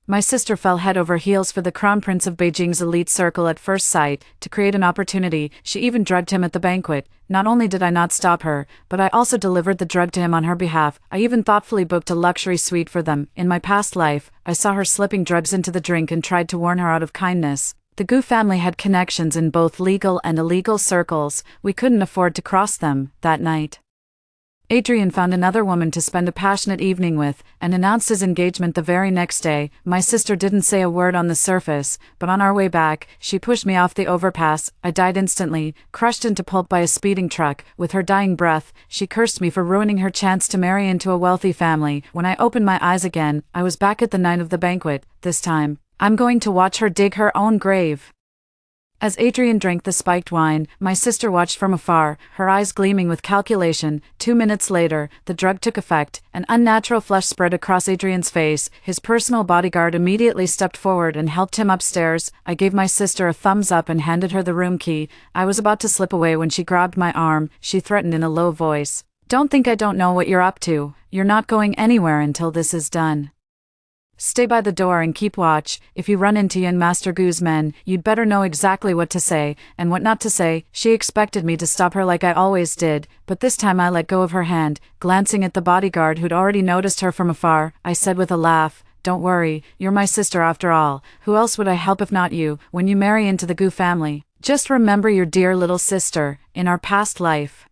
My sister fell head over heels for the Crown Prince of Beijing's elite circle at first sight. To create an opportunity, she even drugged him at the banquet. Not only did I not stop her, but I also delivered the drug to him on her behalf. I even thoughtfully booked a luxury suite for them. In my past life, I saw her slipping drugs into the drink and tried to warn her out of kindness. The Gu family had connections in both legal and illegal circles. We couldn't afford to cross them. That night, Adrian found another woman to spend a passionate evening with, and announced his engagement the very next day. My sister didn't say a word on the surface, but on our way back, she pushed me off the overpass. I died instantly, crushed into pulp by a speeding truck. With her dying breath, she cursed me for ruining her chance to marry into a wealthy family. When I opened my eyes again, I was back at the night of the banquet. This time, I'm going to watch her dig her own grave. As Adrian drank the spiked wine, my sister watched from afar, her eyes gleaming with calculation. 2 minutes later, the drug took effect. An unnatural flush spread across Adrian's face. His personal bodyguard immediately stepped forward and helped him upstairs. I gave my sister a thumbs up and handed her the room key. I was about to slip away when she grabbed my arm. She threatened in a low voice, "Don't think I don't know what you're up to. You're not going anywhere until this is done. Stay by the door and keep watch. If you run into young Master Gu's men, you'd better know exactly what to say, and what not to say." She expected me to stop her like I always did, but this time I let go of her hand. Glancing at the bodyguard who'd already noticed her from afar, I said with a laugh, "Don't worry, you're my sister after all. Who else would I help if not you? When you marry into the Gu family, just remember your dear little sister, in our past life."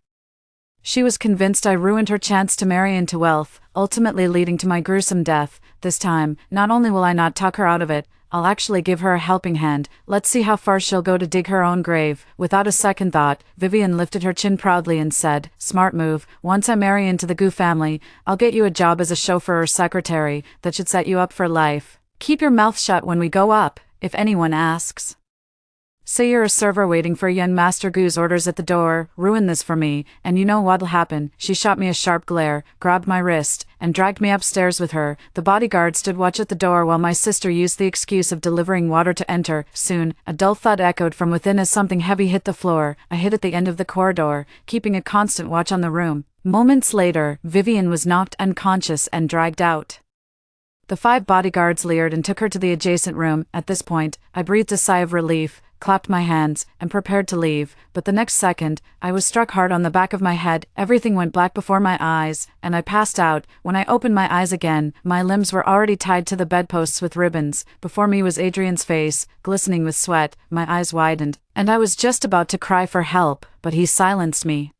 She was convinced I ruined her chance to marry into wealth, ultimately leading to my gruesome death. This time, not only will I not talk her out of it, I'll actually give her a helping hand. Let's see how far she'll go to dig her own grave. Without a second thought, Vivian lifted her chin proudly and said, "Smart move. Once I marry into the Gu family, I'll get you a job as a chauffeur or secretary. That should set you up for life. Keep your mouth shut when we go up. If anyone asks, say you're a server waiting for young Master Gu's orders at the door. Ruin this for me, and you know what'll happen." She shot me a sharp glare, grabbed my wrist, and dragged me upstairs with her. The bodyguard stood watch at the door while my sister used the excuse of delivering water to enter. Soon, a dull thud echoed from within as something heavy hit the floor. I hid at the end of the corridor, keeping a constant watch on the room. Moments later, Vivian was knocked unconscious and dragged out. The 5 bodyguards leered and took her to the adjacent room. At this point, I breathed a sigh of relief, clapped my hands, and prepared to leave, but the next second, I was struck hard on the back of my head. Everything went black before my eyes, and I passed out. When I opened my eyes again, my limbs were already tied to the bedposts with ribbons. Before me was Adrian's face, glistening with sweat. My eyes widened, and I was just about to cry for help, but he silenced me,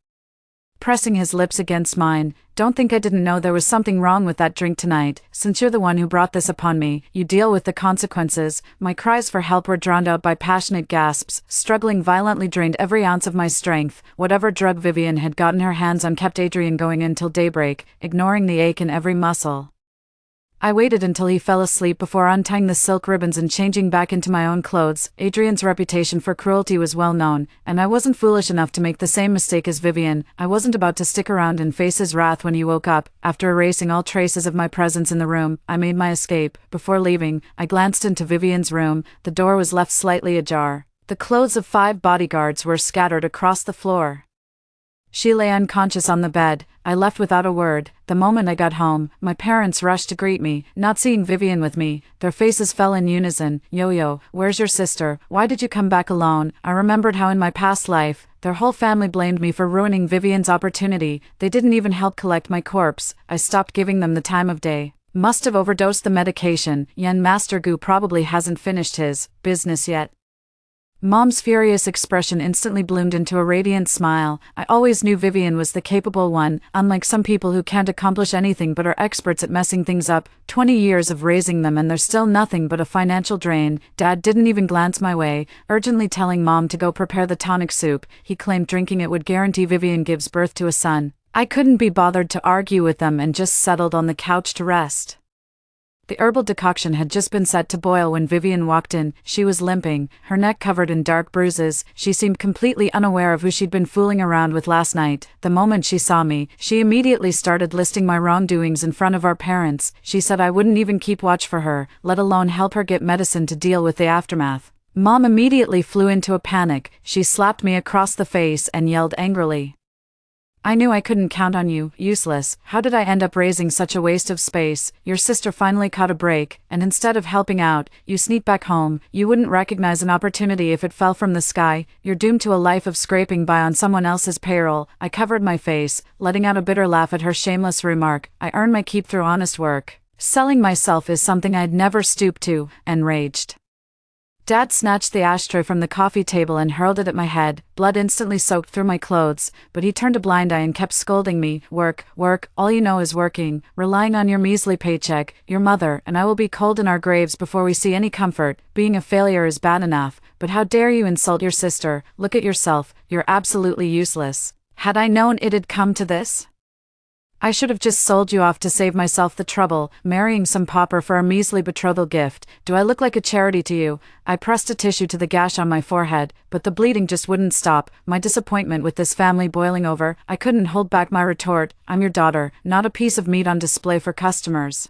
pressing his lips against mine. "Don't think I didn't know there was something wrong with that drink tonight. Since you're the one who brought this upon me, you deal with the consequences." My cries for help were drowned out by passionate gasps. Struggling violently drained every ounce of my strength. Whatever drug Vivian had gotten her hands on kept Adrian going until daybreak, ignoring the ache in every muscle. I waited until he fell asleep before untying the silk ribbons and changing back into my own clothes. Adrian's reputation for cruelty was well known, and I wasn't foolish enough to make the same mistake as Vivian. I wasn't about to stick around and face his wrath when he woke up. After erasing all traces of my presence in the room, I made my escape. Before leaving, I glanced into Vivian's room. The door was left slightly ajar. The clothes of 5 bodyguards were scattered across the floor. She lay unconscious on the bed. I left without a word. The moment I got home, my parents rushed to greet me, not seeing Vivian with me. Their faces fell in unison. "Yo-yo, where's your sister? Why did you come back alone?" I remembered how in my past life, their whole family blamed me for ruining Vivian's opportunity. They didn't even help collect my corpse. I stopped giving them the time of day. Must have overdosed the medication. Young Master Gu probably hasn't finished his business yet. Mom's furious expression instantly bloomed into a radiant smile. I always knew Vivian was the capable one, unlike some people who can't accomplish anything but are experts at messing things up. 20 years of raising them and they're still nothing but a financial drain. Dad didn't even glance my way, urgently telling Mom to go prepare the tonic soup. He claimed drinking it would guarantee Vivian gives birth to a son. I couldn't be bothered to argue with them and just settled on the couch to rest. The herbal decoction had just been set to boil when Vivian walked in. She was limping, her neck covered in dark bruises. She seemed completely unaware of who she'd been fooling around with last night. The moment she saw me, she immediately started listing my wrongdoings in front of our parents. She said I wouldn't even keep watch for her, let alone help her get medicine to deal with the aftermath. Mom immediately flew into a panic. She slapped me across the face and yelled angrily, I knew I couldn't count on you, useless. How did I end up raising such a waste of space? Your sister finally caught a break, and instead of helping out, you sneak back home. You wouldn't recognize an opportunity if it fell from the sky. You're doomed to a life of scraping by on someone else's payroll. I covered my face, letting out a bitter laugh at her shameless remark. I earn my keep through honest work. Selling myself is something I'd never stoop to, enraged. Dad snatched the ashtray from the coffee table and hurled it at my head. Blood instantly soaked through my clothes, but he turned a blind eye and kept scolding me. Work, work, all you know is working, relying on your measly paycheck. Your mother and I will be cold in our graves before we see any comfort. Being a failure is bad enough, but how dare you insult your sister? Look at yourself, you're absolutely useless. Had I known it'd come to this, I should have just sold you off to save myself the trouble, marrying some pauper for a measly betrothal gift. Do I look like a charity to you? I pressed a tissue to the gash on my forehead, but the bleeding just wouldn't stop. My disappointment with this family boiling over, I couldn't hold back my retort. I'm your daughter, not a piece of meat on display for customers.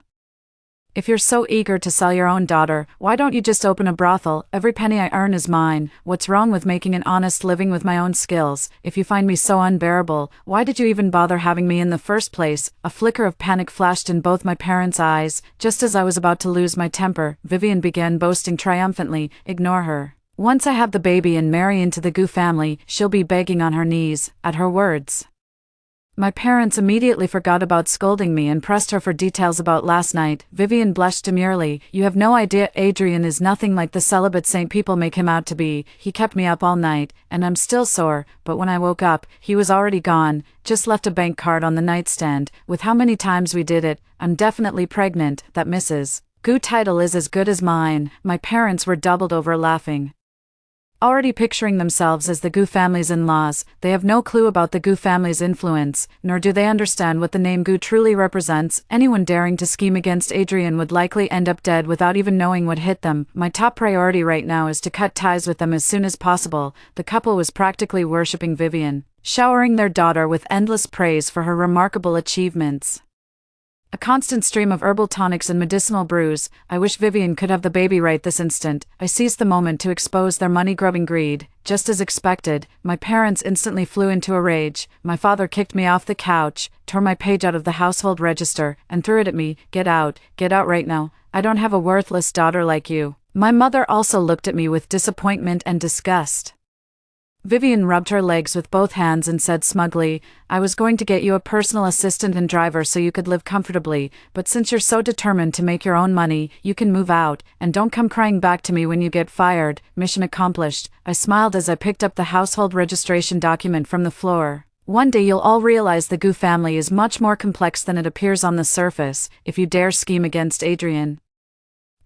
If you're so eager to sell your own daughter, why don't you just open a brothel? Every penny I earn is mine. What's wrong with making an honest living with my own skills? If you find me so unbearable, why did you even bother having me in the first place? A flicker of panic flashed in both my parents' eyes. Just as I was about to lose my temper, Vivian began boasting triumphantly. Ignore her. Once I have the baby and marry into the Gu family, she'll be begging on her knees. At her words, my parents immediately forgot about scolding me and pressed her for details about last night. Vivian blushed demurely. You have no idea, Adrian is nothing like the celibate saint people make him out to be. He kept me up all night, and I'm still sore, but when I woke up, he was already gone. Just left a bank card on the nightstand. With how many times we did it, I'm definitely pregnant. That Mrs. Gu title is as good as mine. My parents were doubled over laughing. Already picturing themselves as the Gu family's in-laws, they have no clue about the Gu family's influence, nor do they understand what the name Gu truly represents. Anyone daring to scheme against Adrian would likely end up dead without even knowing what hit them. My top priority right now is to cut ties with them as soon as possible. The couple was practically worshipping Vivian, showering their daughter with endless praise for her remarkable achievements. A constant stream of herbal tonics and medicinal brews. I wish Vivian could have the baby right this instant. I seized the moment to expose their money-grubbing greed. Just as expected, my parents instantly flew into a rage. My father kicked me off the couch, tore my page out of the household register, and threw it at me. Get out right now. I don't have a worthless daughter like you. My mother also looked at me with disappointment and disgust. Vivian rubbed her legs with both hands and said smugly, I was going to get you a personal assistant and driver so you could live comfortably, but since you're so determined to make your own money, you can move out, and don't come crying back to me when you get fired. Mission accomplished. I smiled as I picked up the household registration document from the floor. One day you'll all realize the Gu family is much more complex than it appears on the surface. If you dare scheme against Adrian,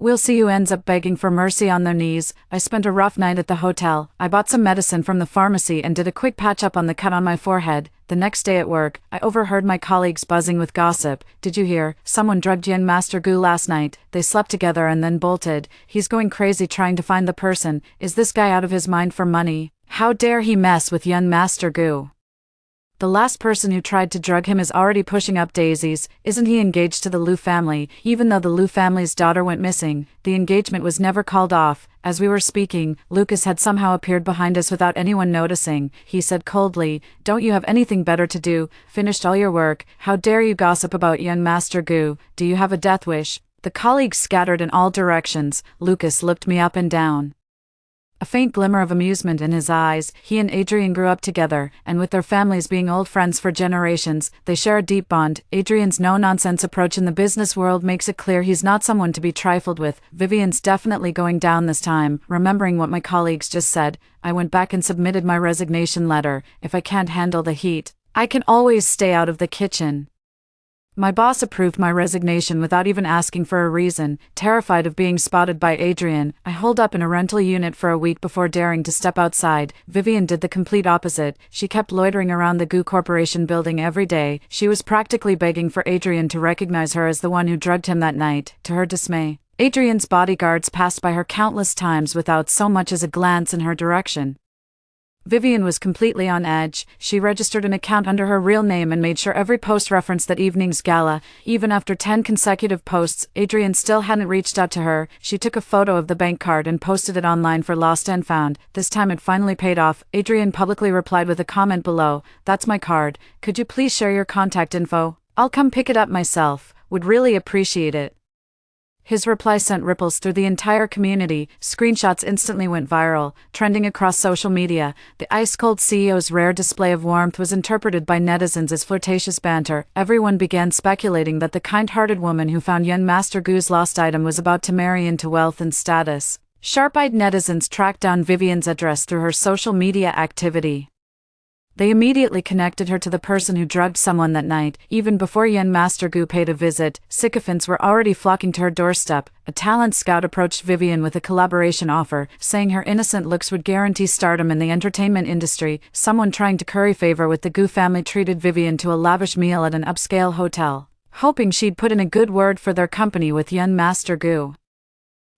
we'll see who ends up begging for mercy on their knees. I spent a rough night at the hotel. I bought some medicine from the pharmacy and did a quick patch-up on the cut on my forehead. The next day at work, I overheard my colleagues buzzing with gossip. Did you hear? Someone drugged young Master Gu last night. They slept together and then bolted. He's going crazy trying to find the person. Is this guy out of his mind for money? How dare he mess with young Master Gu? The last person who tried to drug him is already pushing up daisies. Isn't he engaged to the Liu family? Even though the Liu family's daughter went missing, the engagement was never called off. As we were speaking, Lucas had somehow appeared behind us without anyone noticing. He said coldly, Don't you have anything better to do? Finished all your work. How dare you gossip about young Master Gu? Do you have a death wish? The colleagues scattered in all directions. Lucas looked me up and down, a faint glimmer of amusement in his eyes. He and Adrian grew up together, and with their families being old friends for generations, they share a deep bond. Adrian's no-nonsense approach in the business world makes it clear he's not someone to be trifled with. Vivian's definitely going down this time. Remembering what my colleagues just said, I went back and submitted my resignation letter. If I can't handle the heat, I can always stay out of the kitchen. My boss approved my resignation without even asking for a reason. Terrified of being spotted by Adrian, I holed up in a rental unit for a week before daring to step outside. Vivian did the complete opposite. She kept loitering around the Gu Corporation building every day. She was practically begging for Adrian to recognize her as the one who drugged him that night. To her dismay, Adrian's bodyguards passed by her countless times without so much as a glance in her direction. Vivian was completely on edge. She registered an account under her real name and made sure every post referenced that evening's gala. Even after 10 consecutive posts, Adrian still hadn't reached out to her. She took a photo of the bank card and posted it online for lost and found. This time it finally paid off. Adrian publicly replied with a comment below, "That's my card. Could you please share your contact info? I'll come pick it up myself. Would really appreciate it." His reply sent ripples through the entire community. Screenshots instantly went viral, trending across social media. The ice-cold CEO's rare display of warmth was interpreted by netizens as flirtatious banter. Everyone began speculating that the kind-hearted woman who found young Master Gu's lost item was about to marry into wealth and status. Sharp-eyed netizens tracked down Vivian's address through her social media activity. They immediately connected her to the person who drugged someone that night. Even before young Master Gu paid a visit, sycophants were already flocking to her doorstep. A talent scout approached Vivian with a collaboration offer, saying her innocent looks would guarantee stardom in the entertainment industry. Someone trying to curry favor with the Gu family treated Vivian to a lavish meal at an upscale hotel, hoping she'd put in a good word for their company with young Master Gu.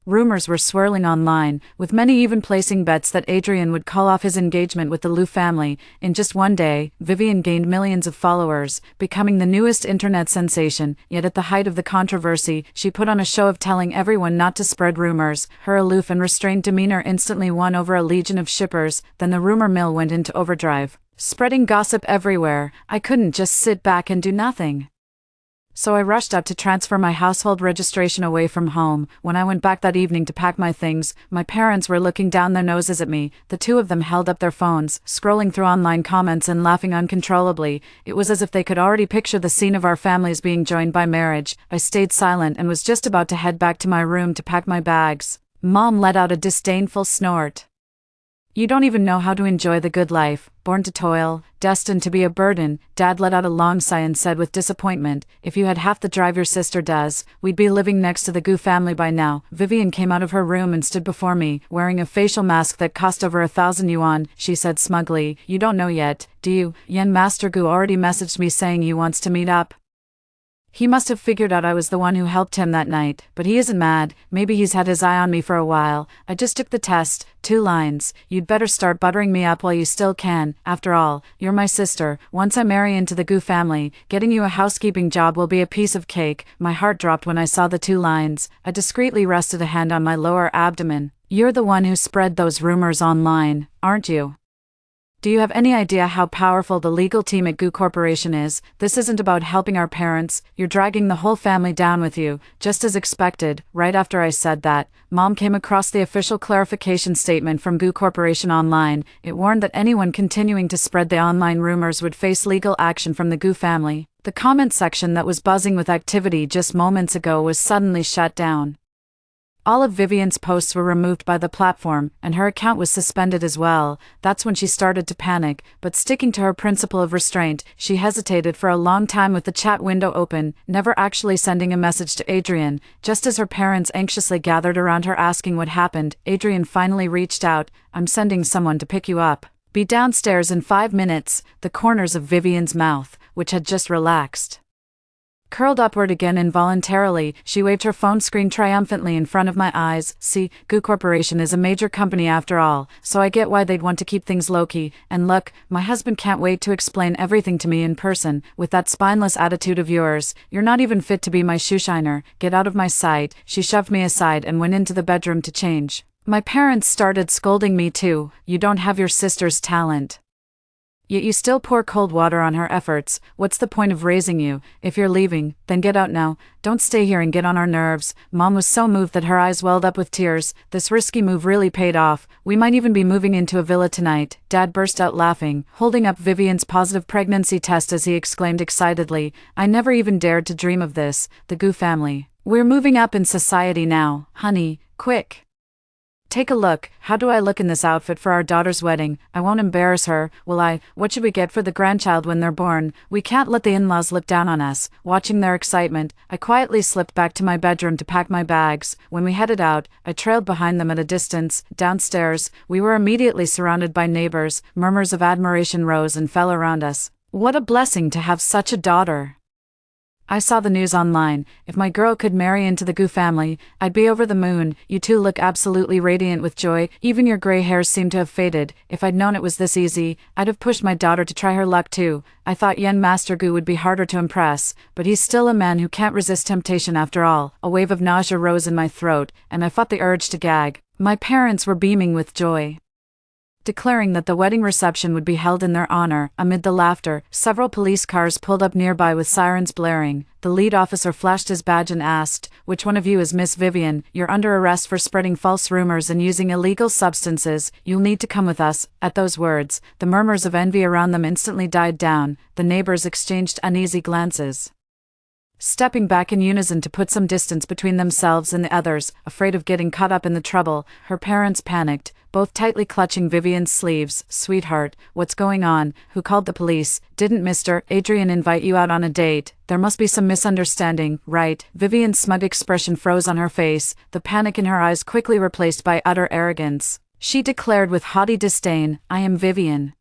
Rumors were swirling online, with many even placing bets that Adrian would call off his engagement with the Liu family. In just one day, Vivian gained millions of followers, becoming the newest internet sensation. Yet at the height of the controversy, she put on a show of telling everyone not to spread rumors. Her aloof and restrained demeanor instantly won over a legion of shippers. Then the rumor mill went into overdrive, spreading gossip everywhere. I couldn't just sit back and do nothing. So I rushed up to transfer my household registration away from home. When I went back that evening to pack my things, my parents were looking down their noses at me. The two of them held up their phones, scrolling through online comments and laughing uncontrollably. It was as if they could already picture the scene of our families being joined by marriage. I stayed silent and was just about to head back to my room to pack my bags. Mom let out a disdainful snort. "You don't even know how to enjoy the good life, born to toil, destined to be a burden." Dad let out a long sigh and said with disappointment, "If you had half the drive your sister does, we'd be living next to the Gu family by now." Vivian came out of her room and stood before me, wearing a facial mask that cost over 1,000 yuan. She said smugly, "You don't know yet, do you? Young Master Gu already messaged me saying he wants to meet up. He must have figured out I was the one who helped him that night, but he isn't mad. Maybe he's had his eye on me for a while. I just took the test. 2 lines. You'd better start buttering me up while you still can. After all, you're my sister. Once I marry into the Gu family, getting you a housekeeping job will be a piece of cake." My heart dropped when I saw the 2 lines. I discreetly rested a hand on my lower abdomen. "You're the one who spread those rumors online, aren't you? Do you have any idea how powerful the legal team at Gu Corporation is? This isn't about helping our parents. You're dragging the whole family down with you." Just as expected, right after I said that, Mom came across the official clarification statement from Gu Corporation online. It warned that anyone continuing to spread the online rumors would face legal action from the Gu family. The comment section that was buzzing with activity just moments ago was suddenly shut down. All of Vivian's posts were removed by the platform, and her account was suspended as well. That's when she started to panic, but sticking to her principle of restraint, she hesitated for a long time with the chat window open, never actually sending a message to Adrian. Just as her parents anxiously gathered around her asking what happened, Adrian finally reached out. "I'm sending someone to pick you up. Be downstairs in 5 minutes." The corners of Vivian's mouth, which had just relaxed, curled upward again involuntarily. She waved her phone screen triumphantly in front of my eyes. "See, Gu Corporation is a major company after all, so I get why they'd want to keep things low-key. And look, my husband can't wait to explain everything to me in person. With that spineless attitude of yours, you're not even fit to be my shoeshiner. Get out of my sight." She shoved me aside and went into the bedroom to change. My parents started scolding me too. "You don't have your sister's talent. Yet you still pour cold water on her efforts. What's the point of raising you? If you're leaving, then get out now. Don't stay here and get on our nerves." Mom was so moved that her eyes welled up with tears. This risky move really paid off. "We might even be moving into a villa tonight." Dad burst out laughing, holding up Vivian's positive pregnancy test as he exclaimed excitedly, "I never even dared to dream of this. The Gu family. We're moving up in society now. Honey, quick. Take a look. How do I look in this outfit for our daughter's wedding? I won't embarrass her, will I? What should we get for the grandchild when they're born? We can't let the in-laws look down on us." Watching their excitement, I quietly slipped back to my bedroom to pack my bags. When we headed out, I trailed behind them at a distance. Downstairs, we were immediately surrounded by neighbors. Murmurs of admiration rose and fell around us. "What a blessing to have such a daughter." I saw the news online. If my girl could marry into the Gu family, I'd be over the moon. You two look absolutely radiant with joy. Even your gray hairs seem to have faded. If I'd known it was this easy, I'd have pushed my daughter to try her luck too. I thought Yen Master Gu would be harder to impress, but he's still a man who can't resist temptation after all. A wave of nausea rose in my throat, and I fought the urge to gag. My parents were beaming with joy, declaring that the wedding reception would be held in their honor. Amid the laughter, several police cars pulled up nearby with sirens blaring. The lead officer flashed his badge and asked, "Which one of you is Miss Vivian? You're under arrest for spreading false rumors and using illegal substances. You'll need to come with us." At those words, the murmurs of envy around them instantly died down. The neighbors exchanged uneasy glances, stepping back in unison to put some distance between themselves and the others, afraid of getting caught up in the trouble. Her parents panicked, both tightly clutching Vivian's sleeves. "Sweetheart, what's going on? Who called the police? Didn't Mr. Adrian invite you out on a date? There must be some misunderstanding, right?" Vivian's smug expression froze on her face, the panic in her eyes quickly replaced by utter arrogance. She declared with haughty disdain, "I am Vivian.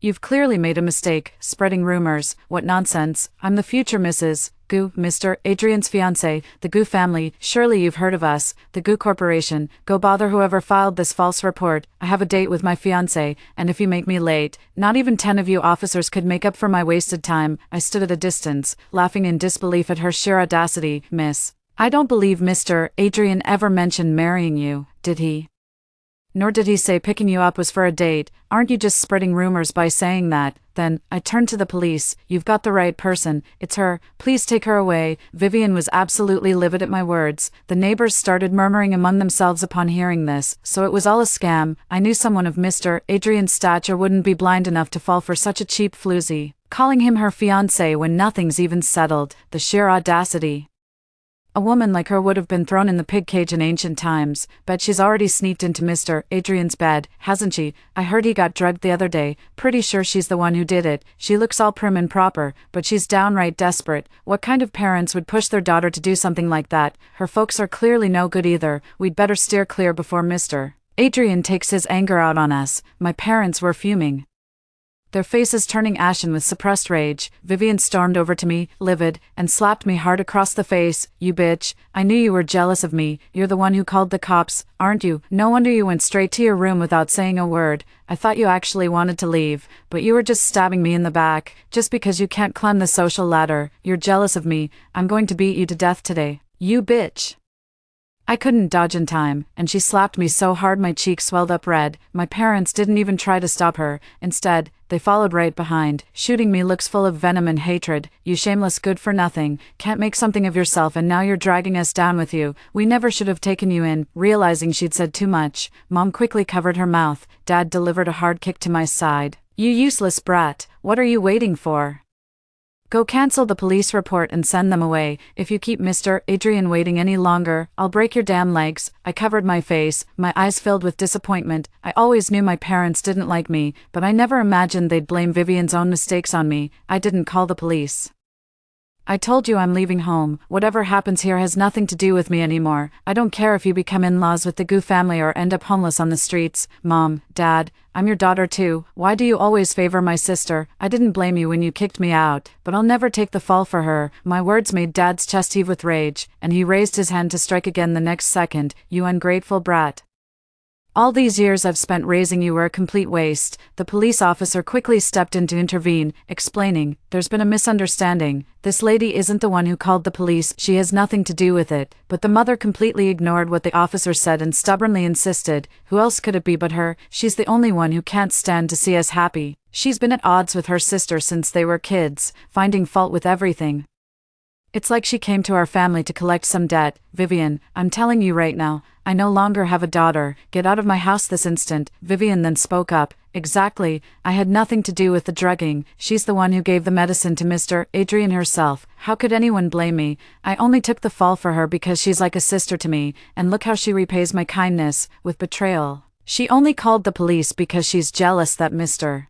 You've clearly made a mistake, spreading rumors. What nonsense. I'm the future Mrs. Gu, Mr. Adrian's fiancée, the Gu family. Surely you've heard of us, the Gu Corporation. Go bother whoever filed this false report. I have a date with my fiancé, and if you make me late, not even 10 of you officers could make up for my wasted time." I stood at a distance, laughing in disbelief at her sheer audacity. "Miss, I don't believe Mr. Adrian ever mentioned marrying you, did he? Nor did he say picking you up was for a date. Aren't you just spreading rumors by saying that?" Then, I turned to the police. "You've got the right person. It's her. Please take her away." Vivian was absolutely livid at my words. The neighbors started murmuring among themselves upon hearing this. So it was all a scam. I knew someone of Mr. Adrian's stature wouldn't be blind enough to fall for such a cheap floozy, calling him her fiancé when nothing's even settled. The sheer audacity. A woman like her would have been thrown in the pig cage in ancient times. Bet she's already sneaked into Mr. Adrian's bed, hasn't she? I heard he got drugged the other day. Pretty sure she's the one who did it. She looks all prim and proper, but she's downright desperate. What kind of parents would push their daughter to do something like that? Her folks are clearly no good either. We'd better steer clear before Mr. Adrian takes his anger out on us." My parents were fuming, their faces turning ashen with suppressed rage. Vivian stormed over to me, livid, and slapped me hard across the face. "You bitch, I knew you were jealous of me. You're the one who called the cops, aren't you? No wonder you went straight to your room without saying a word. I thought you actually wanted to leave, but you were just stabbing me in the back, just because you can't climb the social ladder. You're jealous of me. I'm going to beat you to death today. You bitch." I couldn't dodge in time, and she slapped me so hard my cheeks swelled up red. My parents didn't even try to stop her. Instead, they followed right behind, shooting me looks full of venom and hatred. "You shameless good-for-nothing, can't make something of yourself and now you're dragging us down with you. We never should have taken you in." Realizing she'd said too much, Mom quickly covered her mouth. Dad delivered a hard kick to my side. "You useless brat, what are you waiting for? Go cancel the police report and send them away. If you keep Mr. Adrian waiting any longer, I'll break your damn legs." I covered my face, my eyes filled with disappointment. I always knew my parents didn't like me, but I never imagined they'd blame Vivian's own mistakes on me. I didn't call the police. "I told you I'm leaving home. Whatever happens here has nothing to do with me anymore. I don't care if you become in-laws with the Gu family or end up homeless on the streets." "Mom, Dad, I'm your daughter too. Why do you always favor my sister? I didn't blame you when you kicked me out, but I'll never take the fall for her." My words made Dad's chest heave with rage, and he raised his hand to strike again the next second. "You ungrateful brat. All these years I've spent raising you were a complete waste." The police officer quickly stepped in to intervene, explaining, "There's been a misunderstanding. This lady isn't the one who called the police. She has nothing to do with it." But the mother completely ignored what the officer said and stubbornly insisted, "Who else could it be but her? She's the only one who can't stand to see us happy. She's been at odds with her sister since they were kids, finding fault with everything. It's like she came to our family to collect some debt." "Vivian, I'm telling you right now, I no longer have a daughter. Get out of my house this instant." Vivian then spoke up. "Exactly, I had nothing to do with the drugging. She's the one who gave the medicine to Mr. Adrian herself. How could anyone blame me? I only took the fall for her because she's like a sister to me, and look how she repays my kindness, with betrayal. She only called the police because she's jealous that Mr.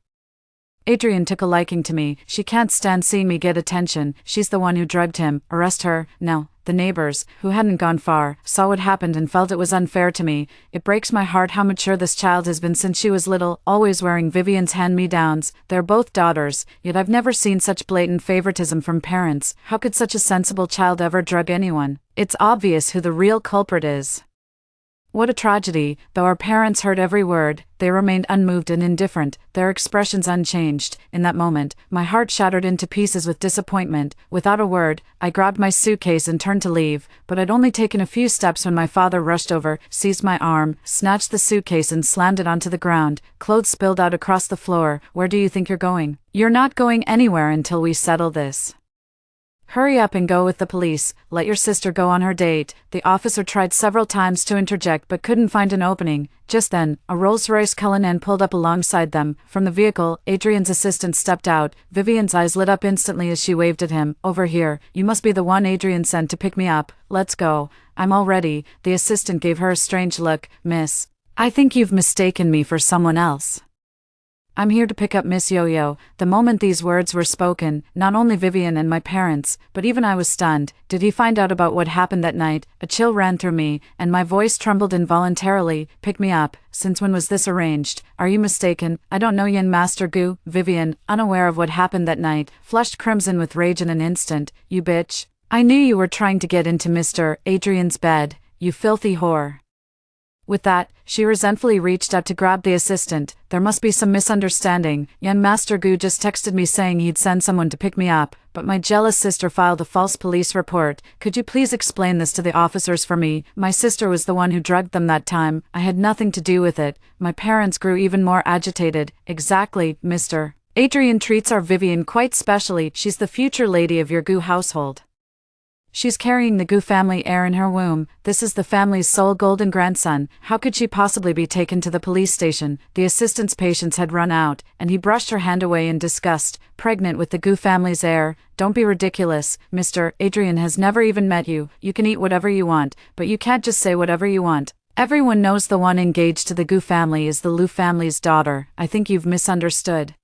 Adrian took a liking to me. She can't stand seeing me get attention. She's the one who drugged him. Arrest her. No. The neighbors, who hadn't gone far, saw what happened and felt it was unfair to me. It breaks my heart how mature this child has been since she was little, always wearing Vivian's hand-me-downs. They're both daughters, yet I've never seen such blatant favoritism from parents. How could such a sensible child ever drug anyone? It's obvious who the real culprit is. What a tragedy. Though our parents heard every word, they remained unmoved and indifferent, their expressions unchanged. In that moment, my heart shattered into pieces with disappointment. Without a word, I grabbed my suitcase and turned to leave, but I'd only taken a few steps when my father rushed over, seized my arm, snatched the suitcase and slammed it onto the ground. Clothes spilled out across the floor. Where do you think you're going? You're not going anywhere until we settle this. Hurry up and go with the police. Let your sister go on her date. The officer tried several times to interject but couldn't find an opening. Just then, a Rolls-Royce Cullinan pulled up alongside them. From the vehicle, Adrian's assistant stepped out. Vivian's eyes lit up instantly as she waved at him. Over here. You must be the one Adrian sent to pick me up. Let's go. I'm all ready. The assistant gave her a strange look. Miss, I think you've mistaken me for someone else. I'm here to pick up Miss Yo-Yo. The moment these words were spoken, not only Vivian and my parents, but even I was stunned. Did he find out about what happened that night? A chill ran through me, and my voice trembled involuntarily. Pick me up. Since when was this arranged? Are you mistaken? I don't know Yin Master Gu. Vivian, unaware of what happened that night, flushed crimson with rage in an instant. You bitch. I knew you were trying to get into Mr. Adrian's bed, you filthy whore. With that, she resentfully reached out to grab the assistant. There must be some misunderstanding. Young Master Gu just texted me saying he'd send someone to pick me up, but my jealous sister filed a false police report. Could you please explain this to the officers for me? My sister was the one who drugged them that time. I had nothing to do with it. My parents grew even more agitated. Exactly, Mr. Adrian treats our Vivian quite specially. She's the future lady of your Gu household. She's carrying the Gu family heir in her womb. This is the family's sole golden grandson. How could she possibly be taken to the police station? The assistant's patience had run out, and he brushed her hand away in disgust. Pregnant with the Gu family's heir? Don't be ridiculous, Mr. Adrian has never even met you. You can eat whatever you want, but you can't just say whatever you want. Everyone knows the one engaged to the Gu family is the Liu family's daughter. I think you've misunderstood.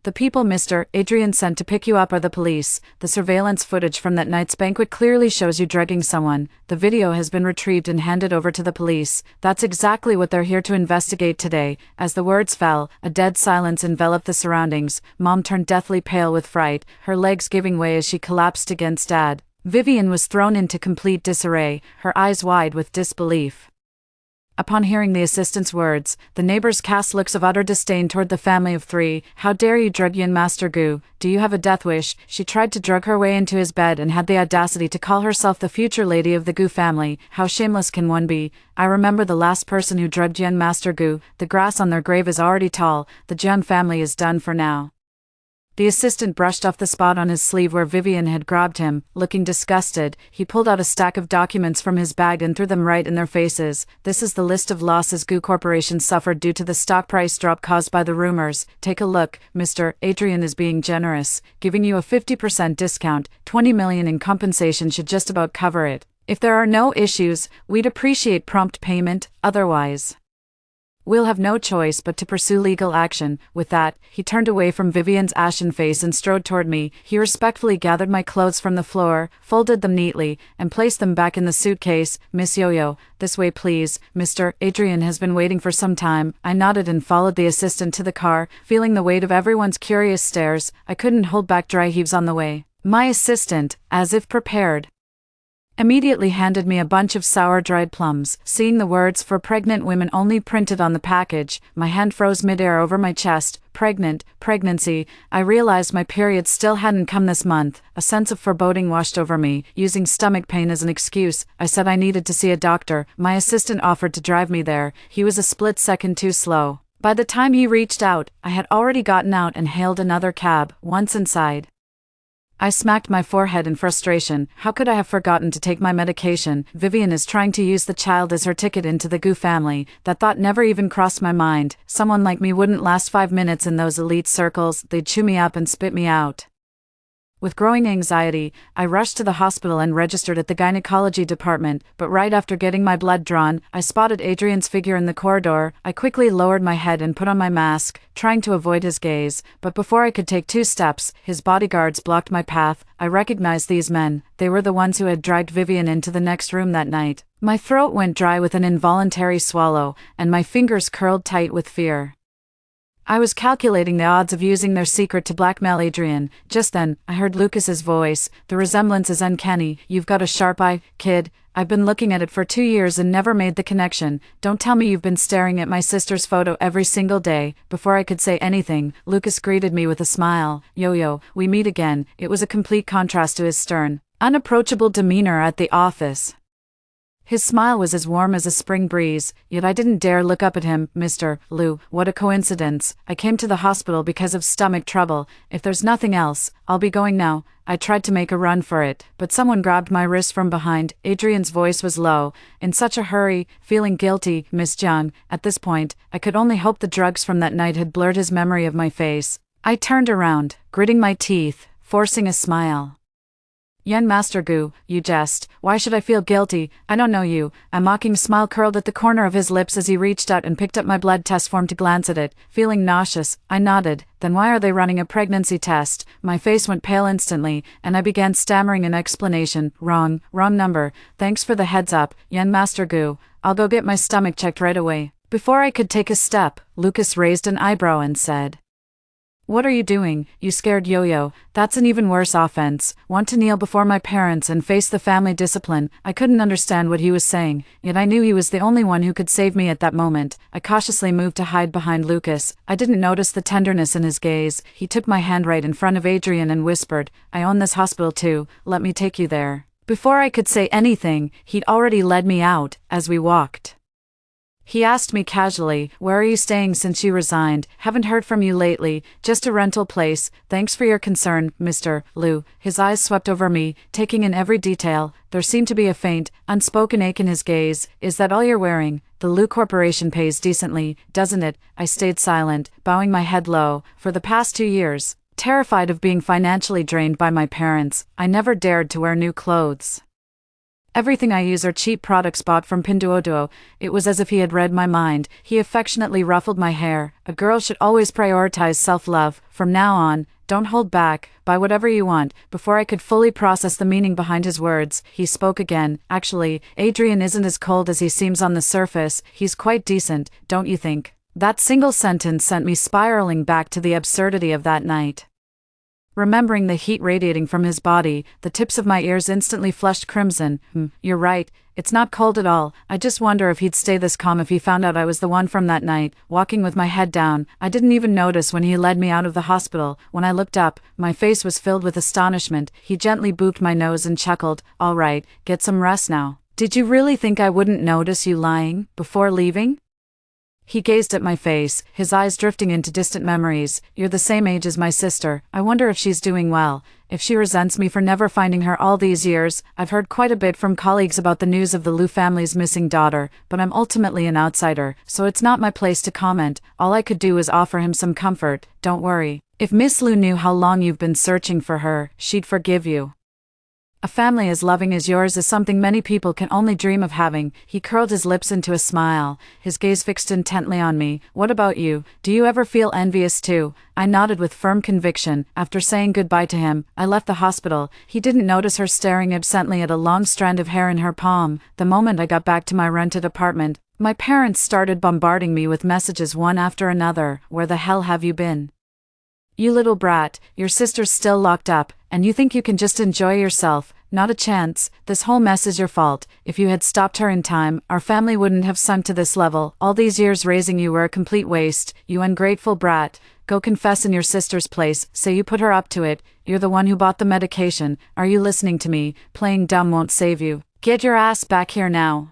The people Mr. Adrian sent to pick you up are the police. The surveillance footage from that night's banquet clearly shows you drugging someone. The video has been retrieved and handed over to the police. That's exactly what they're here to investigate today. As the words fell, a dead silence enveloped the surroundings. Mom turned deathly pale with fright, her legs giving way as she collapsed against Dad. Vivian was thrown into complete disarray, her eyes wide with disbelief. Upon hearing the assistant's words, the neighbors cast looks of utter disdain toward the family of three. How dare you drug Yin Master Gu? Do you have a death wish? She tried to drug her way into his bed and had the audacity to call herself the future lady of the Gu family. How shameless can one be? I remember the last person who drugged Yin Master Gu. The grass on their grave is already tall. The Jiang family is done for now. The assistant brushed off the spot on his sleeve where Vivian had grabbed him. Looking disgusted, he pulled out a stack of documents from his bag and threw them right in their faces. This is the list of losses Gu Corporation suffered due to the stock price drop caused by the rumors. Take a look, Mr. Adrian is being generous, giving you a 50% discount. 20 million in compensation should just about cover it. If there are no issues, we'd appreciate prompt payment, otherwise we'll have no choice but to pursue legal action. With that, he turned away from Vivian's ashen face and strode toward me. He respectfully gathered my clothes from the floor, folded them neatly, and placed them back in the suitcase. Miss Yo-Yo, this way please. Mr. Adrian has been waiting for some time. I nodded and followed the assistant to the car, feeling the weight of everyone's curious stares. I couldn't hold back dry heaves on the way. My assistant, as if prepared, immediately handed me a bunch of sour dried plums. Seeing the words "for pregnant women only" printed on the package, my hand froze midair over my chest. Pregnancy. I realized my period still hadn't come this month. A sense of foreboding washed over me. Using stomach pain as an excuse, I said I needed to see a doctor. My assistant offered to drive me there. He was a split second too slow. By the time he reached out, I had already gotten out and hailed another cab. Once inside, I smacked my forehead in frustration. How could I have forgotten to take my medication? Vivian is trying to use the child as her ticket into the Gu family. That thought never even crossed my mind. Someone like me wouldn't last 5 minutes in those elite circles. They'd chew me up and spit me out. With growing anxiety, I rushed to the hospital and registered at the gynecology department, but right after getting my blood drawn, I spotted Adrian's figure in the corridor. I quickly lowered my head and put on my mask, trying to avoid his gaze, but before I could take 2 steps, his bodyguards blocked my path. I recognized these men. They were the ones who had dragged Vivian into the next room that night. My throat went dry with an involuntary swallow, and my fingers curled tight with fear. I was calculating the odds of using their secret to blackmail Adrian. Just then, I heard Lucas's voice. The resemblance is uncanny. You've got a sharp eye, kid. I've been looking at it for 2 years and never made the connection. Don't tell me you've been staring at my sister's photo every single day. Before I could say anything, Lucas greeted me with a smile. Yo-yo, we meet again. It was a complete contrast to his stern, unapproachable demeanor at the office. His smile was as warm as a spring breeze, yet I didn't dare look up at him. Mr. Liu, what a coincidence. I came to the hospital because of stomach trouble. If there's nothing else, I'll be going now. I tried to make a run for it, but someone grabbed my wrist from behind. Adrian's voice was low. In such a hurry, feeling guilty, Miss Jiang. At this point, I could only hope the drugs from that night had blurred his memory of my face. I turned around, gritting my teeth, forcing a smile. Yen Master Gu, you jest. Why should I feel guilty? I don't know you. A mocking smile curled at the corner of his lips as he reached out and picked up my blood test form to glance at it. Feeling nauseous, I nodded. Then why are they running a pregnancy test? My face went pale instantly, and I began stammering an explanation. Wrong number. Thanks for the heads up, Yen Master Gu. I'll go get my stomach checked right away. Before I could take a step, Lucas raised an eyebrow and said, What are you doing, you scared yo-yo? That's an even worse offense. Want to kneel before my parents and face the family discipline? I couldn't understand what he was saying, yet I knew he was the only one who could save me at that moment. I cautiously moved to hide behind Lucas. I didn't notice the tenderness in his gaze. He took my hand right in front of Adrian and whispered, I own this hospital too, let me take you there. Before I could say anything, he'd already led me out. As we walked, he asked me casually, where are you staying since you resigned? Haven't heard from you lately. Just a rental place. Thanks for your concern, Mr. Liu. His eyes swept over me, taking in every detail. There seemed to be a faint, unspoken ache in his gaze. Is that all you're wearing? The Liu Corporation pays decently, doesn't it? I stayed silent, bowing my head low. For the past 2 years, terrified of being financially drained by my parents, I never dared to wear new clothes. Everything I use are cheap products bought from Pinduoduo. It was as if he had read my mind. He affectionately ruffled my hair. A girl should always prioritize self-love. From now on, don't hold back. Buy whatever you want. Before I could fully process the meaning behind his words, he spoke again. Actually, Adrian isn't as cold as he seems on the surface. He's quite decent, don't you think? That single sentence sent me spiraling back to the absurdity of that night. Remembering the heat radiating from his body, the tips of my ears instantly flushed crimson. You're right, it's not cold at all. I just wonder if he'd stay this calm if he found out I was the one from that night. Walking with my head down, I didn't even notice when he led me out of the hospital. When I looked up, my face was filled with astonishment. He gently booped my nose and chuckled. All right, get some rest now. Did you really think I wouldn't notice you lying before leaving? He gazed at my face, his eyes drifting into distant memories. You're the same age as my sister. I wonder if she's doing well. If she resents me for never finding her all these years. I've heard quite a bit from colleagues about the news of the Liu family's missing daughter, but I'm ultimately an outsider, so it's not my place to comment. All I could do is offer him some comfort. Don't worry. If Miss Liu knew how long you've been searching for her, she'd forgive you. A family as loving as yours is something many people can only dream of having. He curled his lips into a smile, his gaze fixed intently on me. What about you? Do you ever feel envious too? I nodded with firm conviction. After saying goodbye to him, I left the hospital. He didn't notice her staring absently at a long strand of hair in her palm. The moment I got back to my rented apartment, my parents started bombarding me with messages one after another. Where the hell have you been? You little brat, your sister's still locked up, and you think you can just enjoy yourself. Not a chance. This whole mess is your fault. If you had stopped her in time, our family wouldn't have sunk to this level. All these years raising you were a complete waste. You ungrateful brat. Go confess in your sister's place. Say you put her up to it. You're the one who bought the medication. Are you listening to me? Playing dumb won't save you. Get your ass back here now.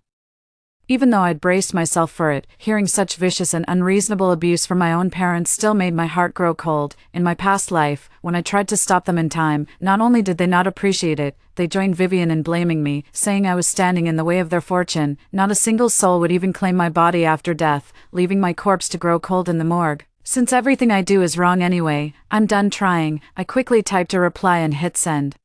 Even though I'd braced myself for it, hearing such vicious and unreasonable abuse from my own parents still made my heart grow cold. In my past life, when I tried to stop them in time, not only did they not appreciate it, they joined Vivian in blaming me, saying I was standing in the way of their fortune. Not a single soul would even claim my body after death, leaving my corpse to grow cold in the morgue. Since everything I do is wrong anyway, I'm done trying. I quickly typed a reply and hit send.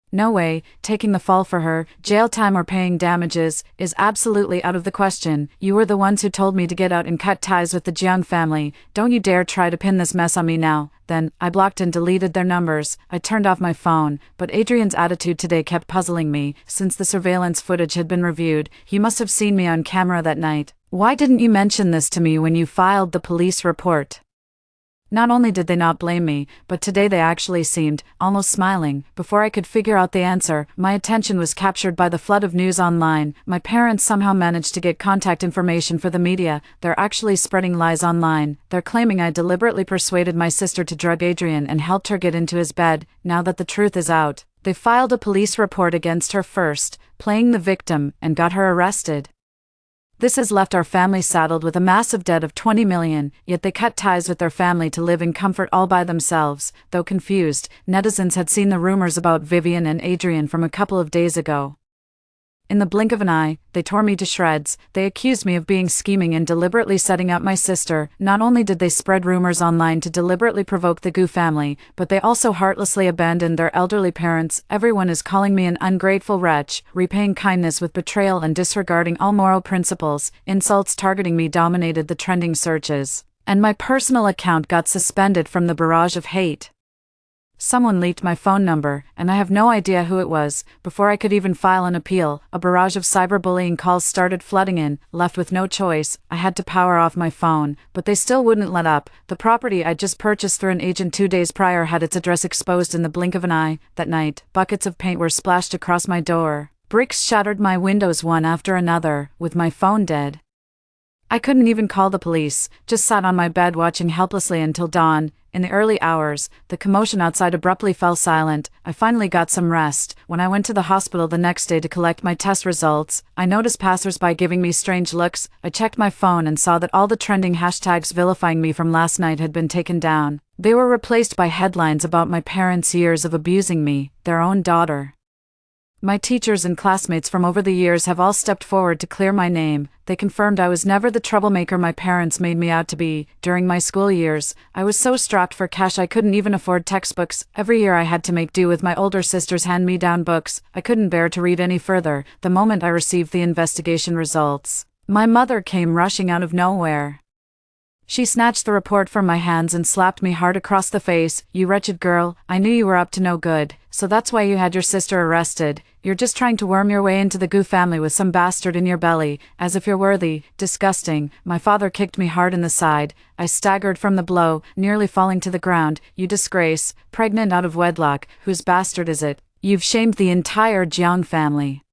No way, taking the fall for her, jail time or paying damages, is absolutely out of the question. You were the ones who told me to get out and cut ties with the Jiang family. Don't you dare try to pin this mess on me now. Then, I blocked and deleted their numbers. I turned off my phone, but Adrian's attitude today kept puzzling me. Since the surveillance footage had been reviewed, he must have seen me on camera that night. Why didn't you mention this to me when you filed the police report? Not only did they not blame me, but today they actually seemed almost smiling. Before I could figure out the answer, my attention was captured by the flood of news online. My parents somehow managed to get contact information for the media. They're actually spreading lies online. They're claiming I deliberately persuaded my sister to drug Adrian and helped her get into his bed. Now that the truth is out, they filed a police report against her first, playing the victim, and got her arrested. This has left our family saddled with a massive debt of 20 million, yet they cut ties with their family to live in comfort all by themselves. Though confused, netizens had seen the rumors about Vivian and Adrian from a couple of days ago. In the blink of an eye, they tore me to shreds. They accused me of being scheming and deliberately setting up my sister. Not only did they spread rumors online to deliberately provoke the Gu family, but they also heartlessly abandoned their elderly parents. Everyone is calling me an ungrateful wretch, repaying kindness with betrayal and disregarding all moral principles. Insults targeting me dominated the trending searches, and my personal account got suspended from the barrage of hate. Someone leaked my phone number, and I have no idea who it was. Before I could even file an appeal, a barrage of cyberbullying calls started flooding in. Left with no choice, I had to power off my phone, but they still wouldn't let up. The property I'd just purchased through an agent 2 days prior had its address exposed in the blink of an eye. That night, buckets of paint were splashed across my door. Bricks shattered my windows one after another, with my phone dead. I couldn't even call the police, just sat on my bed watching helplessly until dawn. In the early hours, the commotion outside abruptly fell silent. I finally got some rest. When I went to the hospital the next day to collect my test results, I noticed passers-by giving me strange looks. I checked my phone and saw that all the trending hashtags vilifying me from last night had been taken down. They were replaced by headlines about my parents' years of abusing me, their own daughter. My teachers and classmates from over the years have all stepped forward to clear my name. They confirmed I was never the troublemaker my parents made me out to be. During my school years, I was so strapped for cash I couldn't even afford textbooks. Every year I had to make do with my older sister's hand-me-down books. I couldn't bear to read any further. The moment I received the investigation results, my mother came rushing out of nowhere. She snatched the report from my hands and slapped me hard across the face. "You wretched girl, I knew you were up to no good, so that's why you had your sister arrested. You're just trying to worm your way into the Gu family with some bastard in your belly, as if you're worthy." Disgusting. My father kicked me hard in the side. I staggered from the blow, nearly falling to the ground. "You disgrace, pregnant out of wedlock, whose bastard is it? You've shamed the entire Jiang family.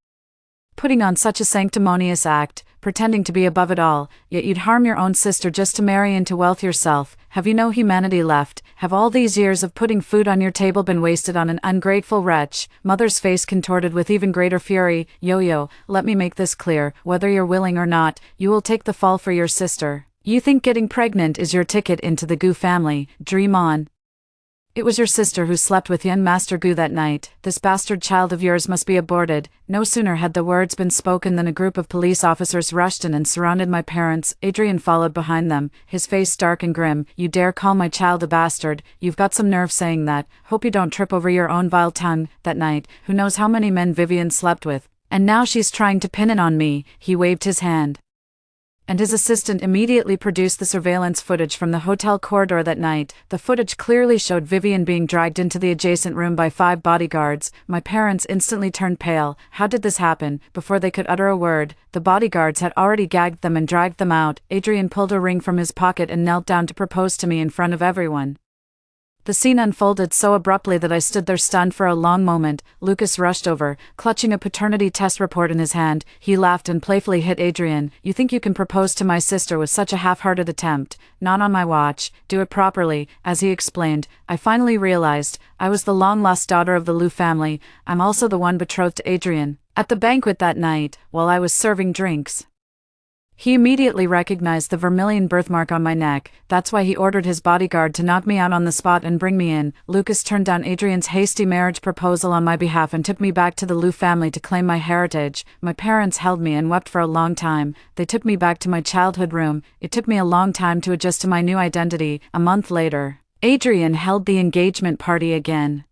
Putting on such a sanctimonious act, pretending to be above it all, yet you'd harm your own sister just to marry into wealth yourself. Have you no humanity left? Have all these years of putting food on your table been wasted on an ungrateful wretch?" Mother's face contorted with even greater fury. "Yo-yo, let me make this clear. Whether you're willing or not, you will take the fall for your sister. You think getting pregnant is your ticket into the Gu family? Dream on. It was your sister who slept with young Master Gu that night. This bastard child of yours must be aborted." No sooner had the words been spoken than a group of police officers rushed in and surrounded my parents. Adrian followed behind them, his face dark and grim. "You dare call my child a bastard? You've got some nerve saying that. Hope you don't trip over your own vile tongue." That night, who knows how many men Vivian slept with. And now she's trying to pin it on me. He waved his hand, and his assistant immediately produced the surveillance footage from the hotel corridor that night. The footage clearly showed Vivian being dragged into the adjacent room by 5 bodyguards. My parents instantly turned pale. How did this happen? Before they could utter a word, the bodyguards had already gagged them and dragged them out. Adrian pulled a ring from his pocket and knelt down to propose to me in front of everyone. The scene unfolded so abruptly that I stood there stunned for a long moment. Lucas rushed over, clutching a paternity test report in his hand. He laughed and playfully hit Adrian. "You think you can propose to my sister with such a half-hearted attempt? Not on my watch. Do it properly." As he explained, I finally realized I was the long-lost daughter of the Liu family. I'm also the one betrothed to Adrian. At the banquet that night, while I was serving drinks, He immediately recognized the vermilion birthmark on my neck. That's why he ordered his bodyguard to knock me out on the spot and bring me in. Lucas turned down Adrian's hasty marriage proposal on my behalf and took me back to the Liu family to claim my heritage. My parents held me and wept for a long time. They took me back to my childhood room. It took me a long time to adjust to my new identity. A month later, Adrian held the engagement party again.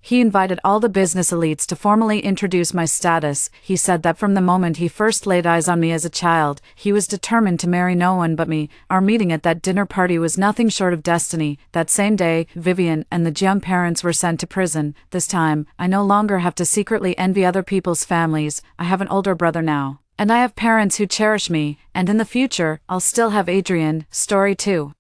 He invited all the business elites to formally introduce my status. He said that from the moment he first laid eyes on me as a child, he was determined to marry no one but me. Our meeting at that dinner party was nothing short of destiny. That same day, Vivian and the Jiang parents were sent to prison. This time, I no longer have to secretly envy other people's families. I have an older brother now, and I have parents who cherish me, and in the future, I'll still have Adrian. Story 2.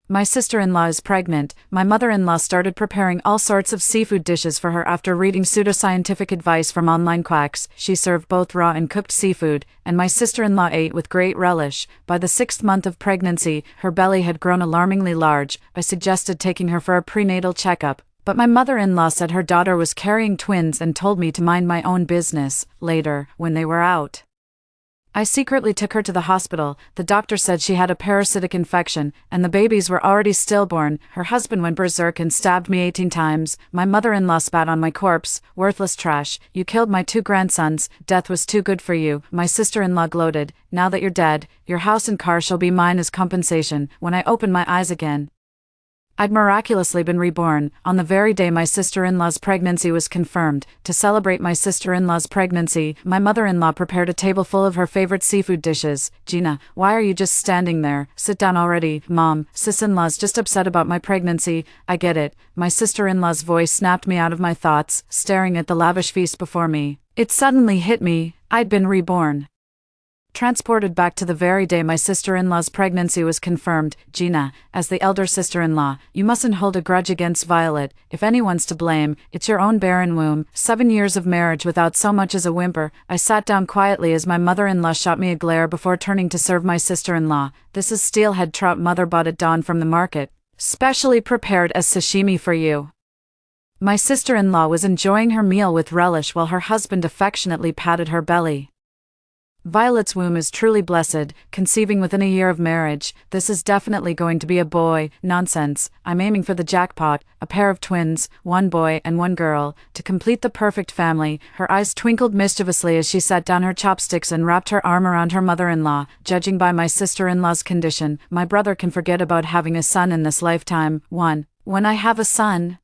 My sister-in-law is pregnant. My mother-in-law started preparing all sorts of seafood dishes for her after reading pseudoscientific advice from online quacks. She served both raw and cooked seafood, and my sister-in-law ate with great relish. By the 6th month of pregnancy, her belly had grown alarmingly large. I suggested taking her for a prenatal checkup, but my mother-in-law said her daughter was carrying twins and told me to mind my own business. Later, when they were out, I secretly took her to the hospital. The doctor said she had a parasitic infection, and the babies were already stillborn. Her husband went berserk and stabbed me 18 times. My mother-in-law spat on my corpse. Worthless trash. You killed my 2 grandsons. Death was too good for you. My sister-in-law gloated. Now that you're dead, your house and car shall be mine as compensation. When I opened my eyes again, I'd miraculously been reborn. On the very day my sister-in-law's pregnancy was confirmed. To celebrate my sister-in-law's pregnancy, my mother-in-law prepared a table full of her favorite seafood dishes. Gina, why are you just standing there? Sit down already. Mom, sis-in-law's just upset about my pregnancy. I get it. My sister-in-law's voice snapped me out of my thoughts, staring at the lavish feast before me. It suddenly hit me. I'd been reborn. Transported back to the very day my sister-in-law's pregnancy was confirmed. Gina, as the elder sister-in-law, you mustn't hold a grudge against Violet. If anyone's to blame, it's your own barren womb. 7 years of marriage without so much as a whimper. I sat down quietly as my mother-in-law shot me a glare before turning to serve my sister-in-law. This is steelhead trout mother bought at dawn from the market, specially prepared as sashimi for you. My sister-in-law was enjoying her meal with relish while her husband affectionately patted her belly. Violet's womb is truly blessed, conceiving within a year of marriage. This is definitely going to be a boy. Nonsense. I'm aiming for the jackpot, a pair of twins, 1 boy and 1 girl, to complete the perfect family. Her eyes twinkled mischievously as she set down her chopsticks and wrapped her arm around her mother-in-law. Judging by my sister-in-law's condition, my brother can forget about having a son in this lifetime. When I have a son,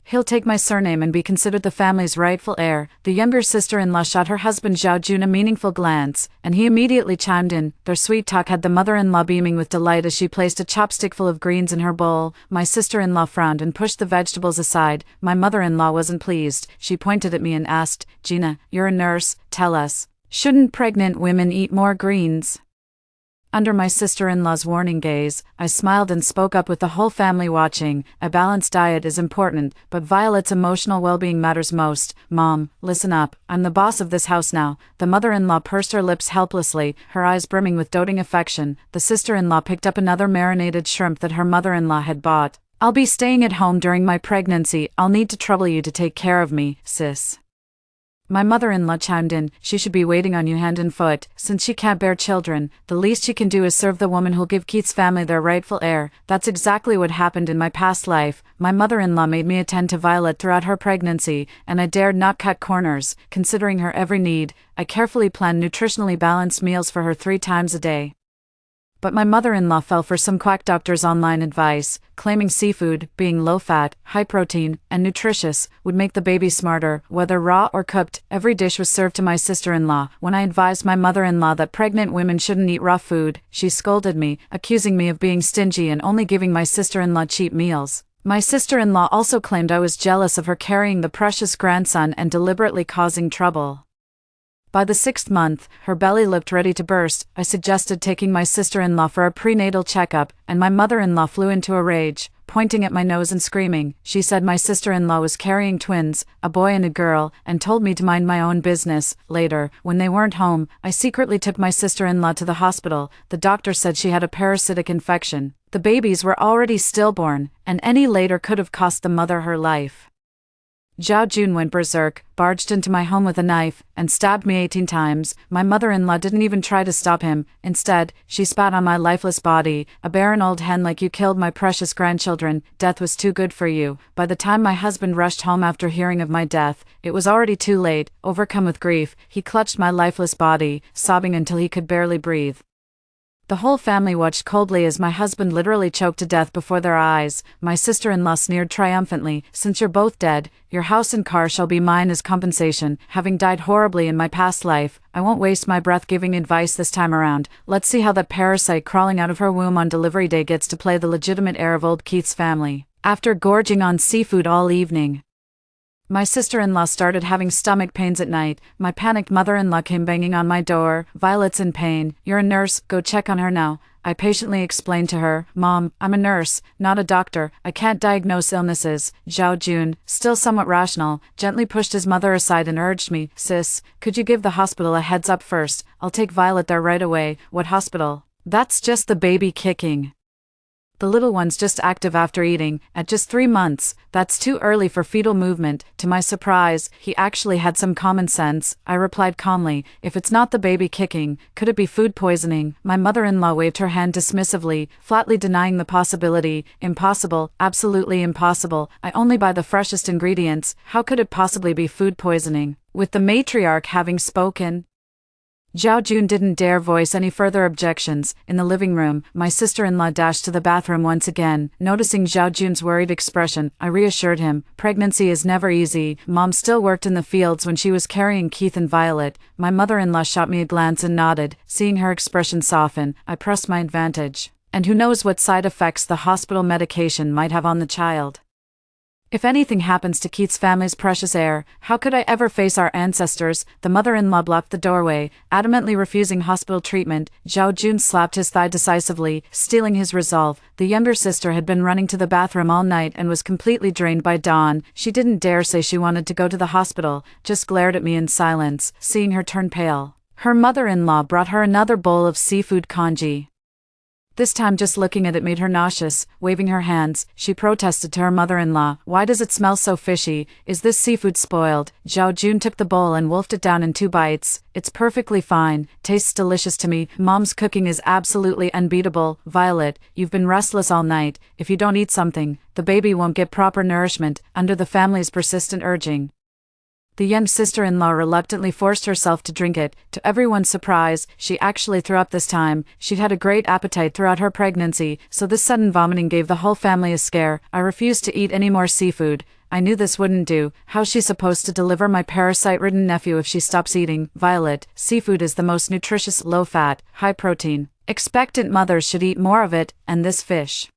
he'll take my surname and be considered the family's rightful heir. The younger sister-in-law shot her husband Zhao Jun a meaningful glance, and he immediately chimed in. Their sweet talk had the mother-in-law beaming with delight as she placed a chopstick full of greens in her bowl. My sister-in-law frowned and pushed the vegetables aside. My mother-in-law wasn't pleased. She pointed at me and asked, Gina, you're a nurse, tell us, shouldn't pregnant women eat more greens? Under my sister-in-law's warning gaze, I smiled and spoke up with the whole family watching. A balanced diet is important, but Violet's emotional well-being matters most. Mom, listen up. I'm the boss of this house now. The mother-in-law pursed her lips helplessly, her eyes brimming with doting affection. The sister-in-law picked up another marinated shrimp that her mother-in-law had bought. I'll be staying at home during my pregnancy. I'll need to trouble you to take care of me, sis. My mother-in-law chimed in. She should be waiting on you hand and foot. Since she can't bear children, the least she can do is serve the woman who'll give Keith's family their rightful heir. That's exactly what happened in my past life. My mother-in-law made me attend to Violet throughout her pregnancy, and I dared not cut corners. Considering her every need, I carefully planned nutritionally balanced meals for her 3 times a day. But my mother-in-law fell for some quack doctor's online advice, claiming seafood, being low-fat, high-protein, and nutritious, would make the baby smarter. Whether raw or cooked, every dish was served to my sister-in-law. When I advised my mother-in-law that pregnant women shouldn't eat raw food, she scolded me, accusing me of being stingy and only giving my sister-in-law cheap meals. My sister-in-law also claimed I was jealous of her carrying the precious grandson and deliberately causing trouble. By the 6th month, her belly looked ready to burst. I suggested taking my sister-in-law for a prenatal checkup, and my mother-in-law flew into a rage, pointing at my nose and screaming. She said my sister-in-law was carrying twins, a boy and a girl, and told me to mind my own business. Later, when they weren't home, I secretly took my sister-in-law to the hospital. The doctor said she had a parasitic infection. The babies were already stillborn, and any later could have cost the mother her life. Zhao Jun went berserk, barged into my home with a knife, and stabbed me 18 times. My mother-in-law didn't even try to stop him. Instead, she spat on my lifeless body. A barren old hen like you killed my precious grandchildren. Death was too good for you. By the time my husband rushed home after hearing of my death, it was already too late. Overcome with grief, he clutched my lifeless body, sobbing until he could barely breathe. The whole family watched coldly as my husband literally choked to death before their eyes. My sister-in-law sneered triumphantly, "Since you're both dead, your house and car shall be mine as compensation. Having died horribly in my past life, I won't waste my breath giving advice this time around. Let's see how that parasite crawling out of her womb on delivery day gets to play the legitimate heir of old Keith's family." After gorging on seafood all evening, my sister-in-law started having stomach pains at night. My panicked mother-in-law came banging on my door. "Violet's in pain. You're a nurse, go check on her now." I patiently explained to her, "Mom, I'm a nurse, not a doctor. I can't diagnose illnesses." Zhao Jun, still somewhat rational, gently pushed his mother aside and urged me, "Sis, could you give the hospital a heads up first? I'll take Violet there right away." "What hospital? That's just the baby kicking. The little one's just active after eating, at just 3 months. That's too early for fetal movement." To my surprise, he actually had some common sense. I replied calmly, "If it's not the baby kicking, could it be food poisoning?" My mother-in-law waved her hand dismissively, flatly denying the possibility. "Impossible, absolutely impossible. I only buy the freshest ingredients. How could it possibly be food poisoning?" With the matriarch having spoken, Zhao Jun didn't dare voice any further objections. In the living room, my sister-in-law dashed to the bathroom once again. Noticing Zhao Jun's worried expression, I reassured him, "Pregnancy is never easy. Mom still worked in the fields when she was carrying Keith and Violet." My mother-in-law shot me a glance and nodded. Seeing her expression soften, I pressed my advantage. "And who knows what side effects the hospital medication might have on the child? If anything happens to Keith's family's precious heir, how could I ever face our ancestors?" The mother-in-law blocked the doorway, adamantly refusing hospital treatment. Zhao Jun slapped his thigh decisively, stealing his resolve. The younger sister had been running to the bathroom all night and was completely drained by dawn. She didn't dare say she wanted to go to the hospital, just glared at me in silence. Seeing her turn pale, her mother-in-law brought her another bowl of seafood congee. This time just looking at it made her nauseous. Waving her hands, she protested to her mother-in-law, "Why does it smell so fishy? Is this seafood spoiled?" Zhao Jun took the bowl and wolfed it down in 2 bites. "It's perfectly fine. Tastes delicious to me. Mom's cooking is absolutely unbeatable." "Violet, you've been restless all night. If you don't eat something, the baby won't get proper nourishment." Under the family's persistent urging, the young sister-in-law reluctantly forced herself to drink it. To everyone's surprise, she actually threw up this time. She'd had a great appetite throughout her pregnancy, so this sudden vomiting gave the whole family a scare. I refused to eat any more seafood. I knew this wouldn't do. How's she supposed to deliver my parasite-ridden nephew if she stops eating? "Violet, seafood is the most nutritious, low-fat, high-protein. Expectant mothers should eat more of it, and this fish.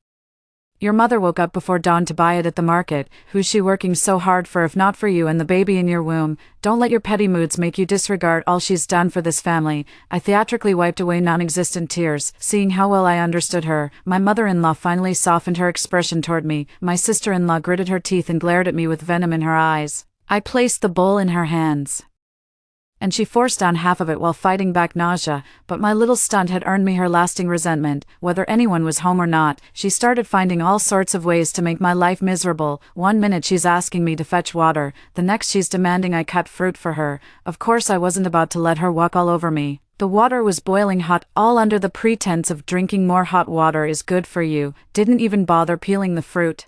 Your mother woke up before dawn to buy it at the market. Who's she working so hard for if not for you and the baby in your womb? Don't let your petty moods make you disregard all she's done for this family." I theatrically wiped away non-existent tears. Seeing how well I understood her, my mother-in-law finally softened her expression toward me. My sister-in-law gritted her teeth and glared at me with venom in her eyes. I placed the bowl in her hands, and she forced down half of it while fighting back nausea, but my little stunt had earned me her lasting resentment. Whether anyone was home or not, she started finding all sorts of ways to make my life miserable. One minute she's asking me to fetch water, the next she's demanding I cut fruit for her. Of course I wasn't about to let her walk all over me. The water was boiling hot, all under the pretense of drinking more hot water is good for you. Didn't even bother peeling the fruit.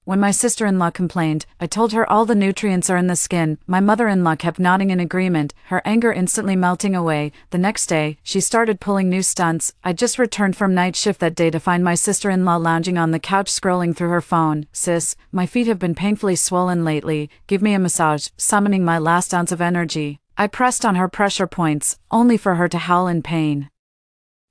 When my sister-in-law complained, I told her all the nutrients are in the skin. My mother-in-law kept nodding in agreement, her anger instantly melting away. The next day, she started pulling new stunts. I just returned from night shift that day to find my sister-in-law lounging on the couch scrolling through her phone. "Sis, my feet have been painfully swollen lately. Give me a massage." Summoning my last ounce of energy, I pressed on her pressure points, only for her to howl in pain.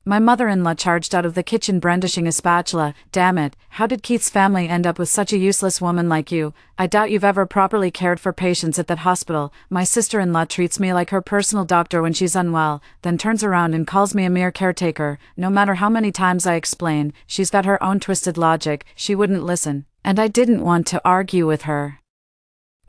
My mother-in-law charged out of the kitchen brandishing a spatula. "Damn it, how did Keith's family end up with such a useless woman like you? I doubt you've ever properly cared for patients at that hospital." My sister-in-law treats me like her personal doctor when she's unwell, then turns around and calls me a mere caretaker. No matter how many times I explain, she's got her own twisted logic. She wouldn't listen, and I didn't want to argue with her.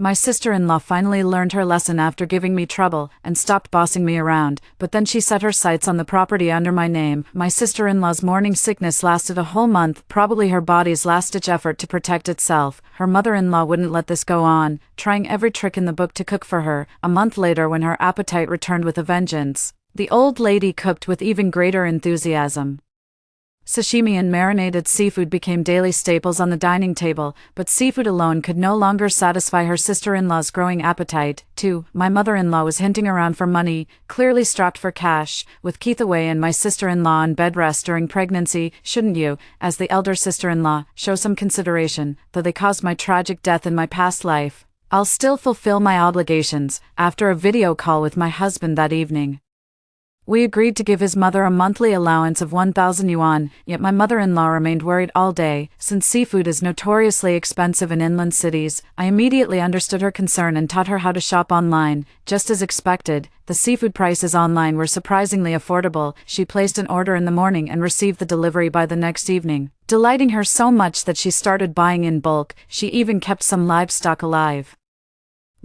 My sister-in-law finally learned her lesson after giving me trouble and stopped bossing me around, but then she set her sights on the property under my name. My sister-in-law's morning sickness lasted a whole month, probably her body's last-ditch effort to protect itself. Her mother-in-law wouldn't let this go on, trying every trick in the book to cook for her. A month later, when her appetite returned with a vengeance, the old lady cooked with even greater enthusiasm. Sashimi and marinated seafood became daily staples on the dining table, but seafood alone could no longer satisfy her sister-in-law's growing appetite. 2. My mother-in-law was hinting around for money, clearly strapped for cash. With Keith away and my sister-in-law on bed rest during pregnancy, shouldn't you, as the elder sister-in-law, show some consideration? Though they caused my tragic death in my past life, I'll still fulfill my obligations. After a video call with my husband that evening, we agreed to give his mother a monthly allowance of 1,000 yuan, yet my mother-in-law remained worried all day. Since seafood is notoriously expensive in inland cities, I immediately understood her concern and taught her how to shop online. Just as expected, the seafood prices online were surprisingly affordable. She placed an order in the morning and received the delivery by the next evening, delighting her so much that she started buying in bulk. She even kept some livestock alive,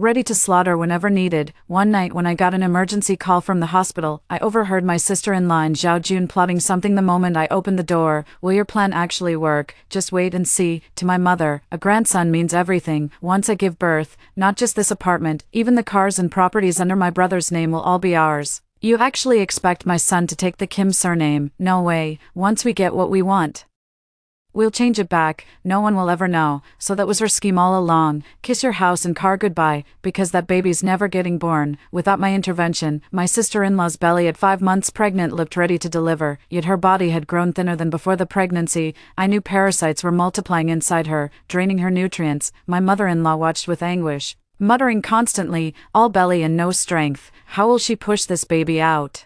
ready to slaughter whenever needed. One night when I got an emergency call from the hospital, I overheard my sister-in-law and Zhao Jun plotting something the moment I opened the door. Will your plan actually work? Just wait and see. To my mother, a grandson means everything. Once I give birth, not just this apartment, even the cars and properties under my brother's name will all be ours. You actually expect my son to take the Kim surname? No way. Once we get what we want, we'll change it back. No one will ever know. So that was her scheme all along. Kiss your house and car goodbye, because that baby's never getting born. Without my intervention, my sister-in-law's belly at 5 months pregnant looked ready to deliver, yet her body had grown thinner than before the pregnancy. I knew parasites were multiplying inside her, draining her nutrients. My mother-in-law watched with anguish, muttering constantly, all belly and no strength. How will she push this baby out?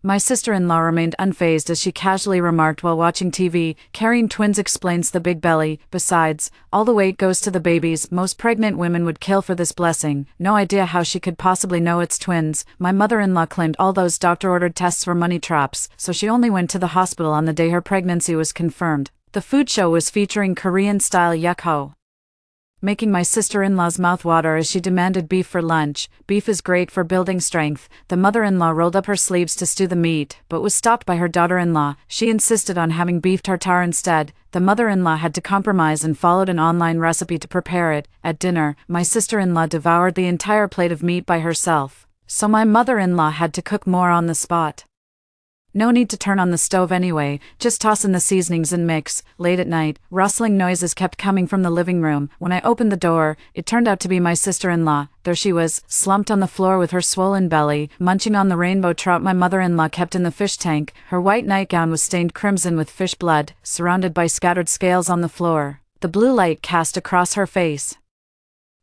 My sister-in-law remained unfazed as she casually remarked while watching TV, carrying twins explains the big belly. Besides, all the weight goes to the babies. Most pregnant women would kill for this blessing. No idea how she could possibly know it's twins. My mother-in-law claimed all those doctor-ordered tests were money traps, so she only went to the hospital on the day her pregnancy was confirmed. The food show was featuring Korean-style yakho, making my sister-in-law's mouth water as she demanded beef for lunch. Beef is great for building strength. The mother-in-law rolled up her sleeves to stew the meat, but was stopped by her daughter-in-law. She insisted on having beef tartare instead. The mother-in-law had to compromise and followed an online recipe to prepare it. At dinner, my sister-in-law devoured the entire plate of meat by herself, so my mother-in-law had to cook more on the spot. No need to turn on the stove anyway, just toss in the seasonings and mix. Late at night, rustling noises kept coming from the living room. When I opened the door, it turned out to be my sister-in-law. There she was, slumped on the floor with her swollen belly, munching on the rainbow trout my mother-in-law kept in the fish tank. Her white nightgown was stained crimson with fish blood, surrounded by scattered scales on the floor. The blue light cast across her face,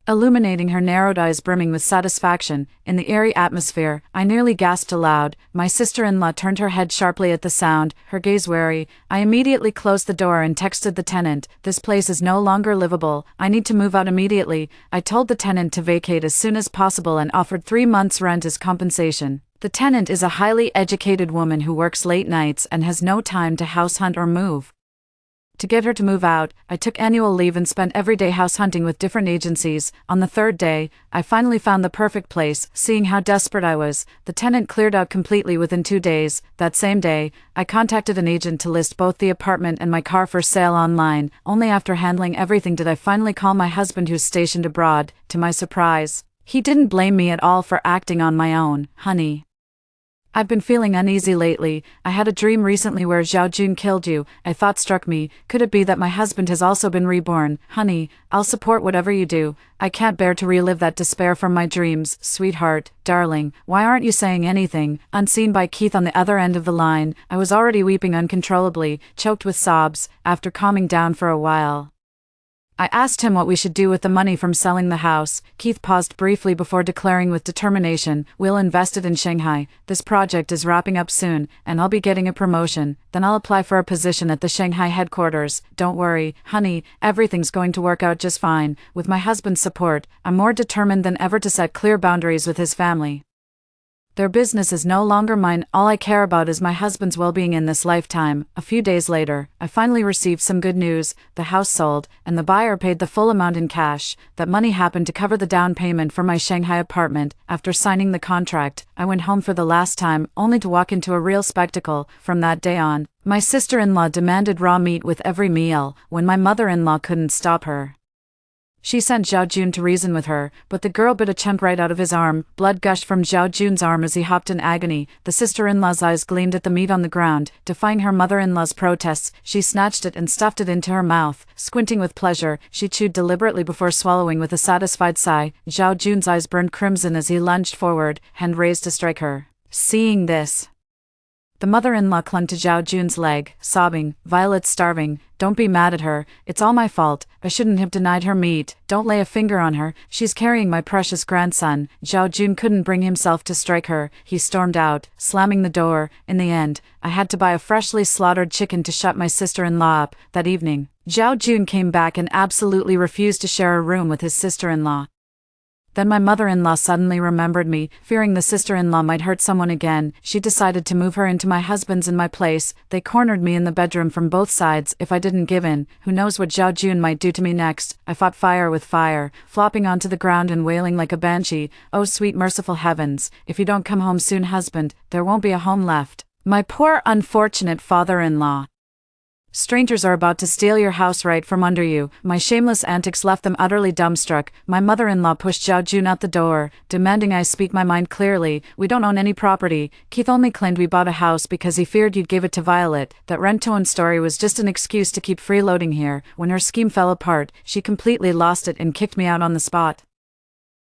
illuminating her narrowed eyes brimming with satisfaction. In the airy atmosphere, I nearly gasped aloud. My sister-in-law turned her head sharply at the sound, her gaze wary. I immediately closed the door and texted the tenant. This place is no longer livable. I need to move out immediately. I told the tenant to vacate as soon as possible and offered 3 months' rent as compensation. The tenant is a highly educated woman who works late nights and has no time to house hunt or move. To get her to move out, I took annual leave and spent every day house hunting with different agencies. On the 3rd day, I finally found the perfect place. Seeing how desperate I was, the tenant cleared out completely within 2 days. That same day, I contacted an agent to list both the apartment and my car for sale online. Only after handling everything did I finally call my husband, who's stationed abroad. To my surprise, he didn't blame me at all for acting on my own. Honey, I've been feeling uneasy lately. I had a dream recently where Zhao Jun killed you. A thought struck me. Could it be that my husband has also been reborn? Honey, I'll support whatever you do. I can't bear to relive that despair from my dreams. Sweetheart, darling, why aren't you saying anything? Unseen by Keith on the other end of the line, I was already weeping uncontrollably, choked with sobs. After calming down for a while, I asked him what we should do with the money from selling the house. Keith paused briefly before declaring with determination, "We'll invest it in Shanghai. This project is wrapping up soon, and I'll be getting a promotion. Then I'll apply for a position at the Shanghai headquarters. Don't worry, honey, everything's going to work out just fine." With my husband's support, I'm more determined than ever to set clear boundaries with his family. Their business is no longer mine. All I care about is my husband's well-being in this lifetime. A few days later, I finally received some good news. The house sold, and the buyer paid the full amount in cash. That money happened to cover the down payment for my Shanghai apartment. After signing the contract, I went home for the last time, only to walk into a real spectacle. From that day on, my sister-in-law demanded raw meat with every meal, when my mother-in-law couldn't stop her. She sent Zhao Jun to reason with her, but the girl bit a chunk right out of his arm. Blood gushed from Zhao Jun's arm as he hopped in agony. The sister-in-law's eyes gleamed at the meat on the ground. Defying her mother-in-law's protests, she snatched it and stuffed it into her mouth. Squinting with pleasure, she chewed deliberately before swallowing with a satisfied sigh. Zhao Jun's eyes burned crimson as he lunged forward, hand raised to strike her. Seeing this, the mother-in-law clung to Zhao Jun's leg, sobbing, "Violet's starving. Don't be mad at her. It's all my fault. I shouldn't have denied her meat. Don't lay a finger on her. She's carrying my precious grandson." Zhao Jun couldn't bring himself to strike her. He stormed out, slamming the door. In the end, I had to buy a freshly slaughtered chicken to shut my sister-in-law up. That evening, Zhao Jun came back and absolutely refused to share a room with his sister-in-law. Then my mother-in-law suddenly remembered me. Fearing the sister-in-law might hurt someone again, she decided to move her into my husband's in my place. They cornered me in the bedroom from both sides. If I didn't give in, who knows what Zhao Jun might do to me next. I fought fire with fire, flopping onto the ground and wailing like a banshee. "Oh sweet merciful heavens, if you don't come home soon, husband, there won't be a home left. My poor unfortunate father-in-law. Strangers are about to steal your house right from under you." My shameless antics left them utterly dumbstruck. My mother-in-law pushed Zhao Jun out the door, demanding I speak my mind clearly. "We don't own any property. Keith only claimed we bought a house because he feared you'd give it to Violet. That rent-to-own story was just an excuse to keep freeloading here." When her scheme fell apart, she completely lost it and kicked me out on the spot.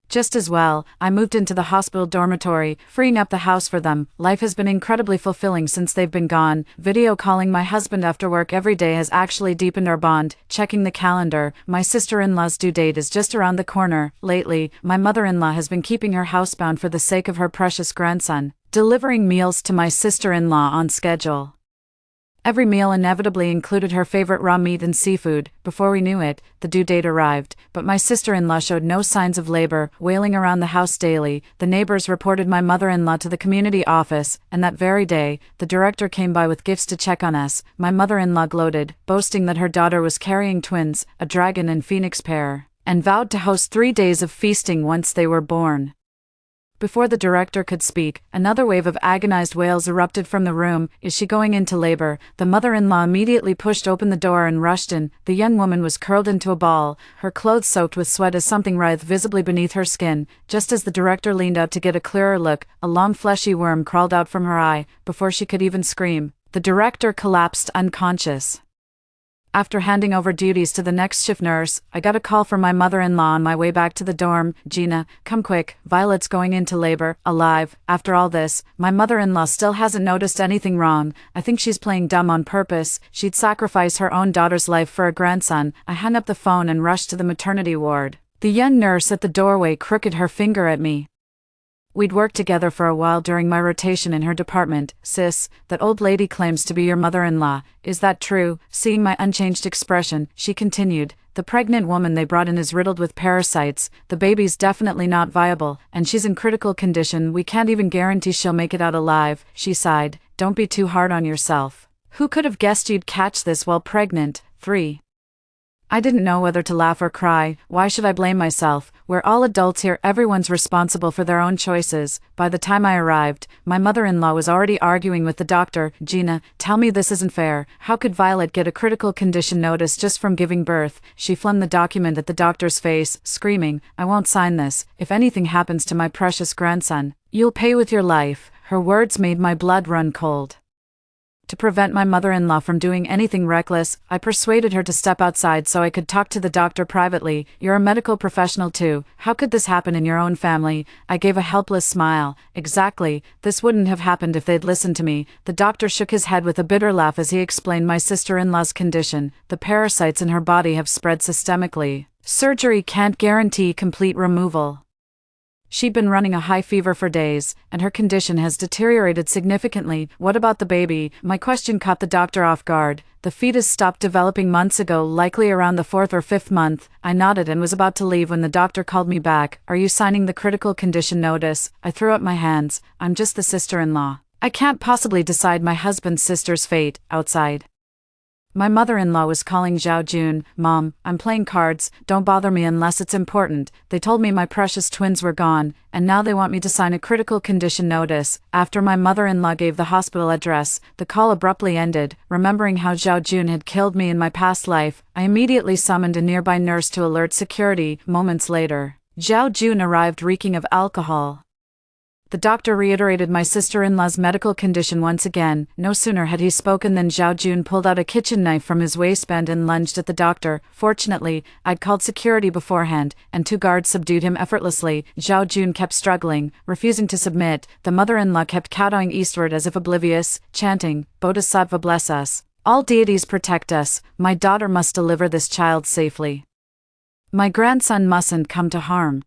Just as well, I moved into the hospital dormitory, freeing up the house for them. Life has been incredibly fulfilling since they've been gone. Video calling my husband after work every day has actually deepened our bond. Checking the calendar, my sister-in-law's due date is just around the corner. Lately, my mother-in-law has been keeping her housebound for the sake of her precious grandson, delivering meals to my sister-in-law on schedule. Every meal inevitably included her favorite raw meat and seafood. Before we knew it, the due date arrived, but my sister-in-law showed no signs of labor, wailing around the house daily. The neighbors reported my mother-in-law to the community office, and that very day, the director came by with gifts to check on us. My mother-in-law gloated, boasting that her daughter was carrying twins, a dragon and phoenix pair, and vowed to host 3 days of feasting once they were born. Before the director could speak, another wave of agonized wails erupted from the room. "Is she going into labor?" The mother-in-law immediately pushed open the door and rushed in. The young woman was curled into a ball, her clothes soaked with sweat as something writhed visibly beneath her skin. Just as the director leaned out to get a clearer look, a long fleshy worm crawled out from her eye. Before she could even scream, the director collapsed unconscious. After handing over duties to the next shift nurse, I got a call from my mother-in-law on my way back to the dorm. "Gina, come quick, Violet's going into labor, alive." After all this, my mother-in-law still hasn't noticed anything wrong. I think she's playing dumb on purpose. She'd sacrifice her own daughter's life for a grandson. I hung up the phone and rushed to the maternity ward. The young nurse at the doorway crooked her finger at me. We'd worked together for a while during my rotation in her department. "Sis, that old lady claims to be your mother-in-law. Is that true?" Seeing my unchanged expression, she continued, "The pregnant woman they brought in is riddled with parasites. The baby's definitely not viable, and she's in critical condition. We can't even guarantee she'll make it out alive." She sighed, "Don't be too hard on yourself. Who could have guessed you'd catch this while pregnant?" 3. I didn't know whether to laugh or cry. Why should I blame myself? We're all adults here, everyone's responsible for their own choices. By the time I arrived, my mother-in-law was already arguing with the doctor. "Gina, tell me this isn't fair. How could Violet get a critical condition notice just from giving birth?" She flung the document at the doctor's face, screaming, "I won't sign this. If anything happens to my precious grandson, you'll pay with your life." Her words made my blood run cold. To prevent my mother-in-law from doing anything reckless, I persuaded her to step outside so I could talk to the doctor privately. "You're a medical professional too. How could this happen in your own family?" I gave a helpless smile. "Exactly. This wouldn't have happened if they'd listened to me." The doctor shook his head with a bitter laugh as he explained my sister-in-law's condition. "The parasites in her body have spread systemically. Surgery can't guarantee complete removal. She'd been running a high fever for days, and her condition has deteriorated significantly. What about the baby? My question caught the doctor off guard. The fetus stopped developing months ago, likely around the 4th or 5th month. I nodded and was about to leave when the doctor called me back. Are you signing the critical condition notice? I threw up my hands. I'm just the sister-in-law. I can't possibly decide my husband's sister's fate. Outside, my mother-in-law was calling Zhao Jun. Mom, I'm playing cards, don't bother me unless it's important. They told me my precious twins were gone, and now they want me to sign a critical condition notice. After my mother-in-law gave the hospital address, the call abruptly ended. Remembering how Zhao Jun had killed me in my past life, I immediately summoned a nearby nurse to alert security. Moments later, Zhao Jun arrived reeking of alcohol. The doctor reiterated my sister-in-law's medical condition once again. No sooner had he spoken than Zhao Jun pulled out a kitchen knife from his waistband and lunged at the doctor. Fortunately, I'd called security beforehand, and 2 guards subdued him effortlessly. Zhao Jun kept struggling, refusing to submit. The mother-in-law kept kowtowing eastward as if oblivious, chanting, "Bodhisattva bless us. All deities protect us. My daughter must deliver this child safely. My grandson mustn't come to harm."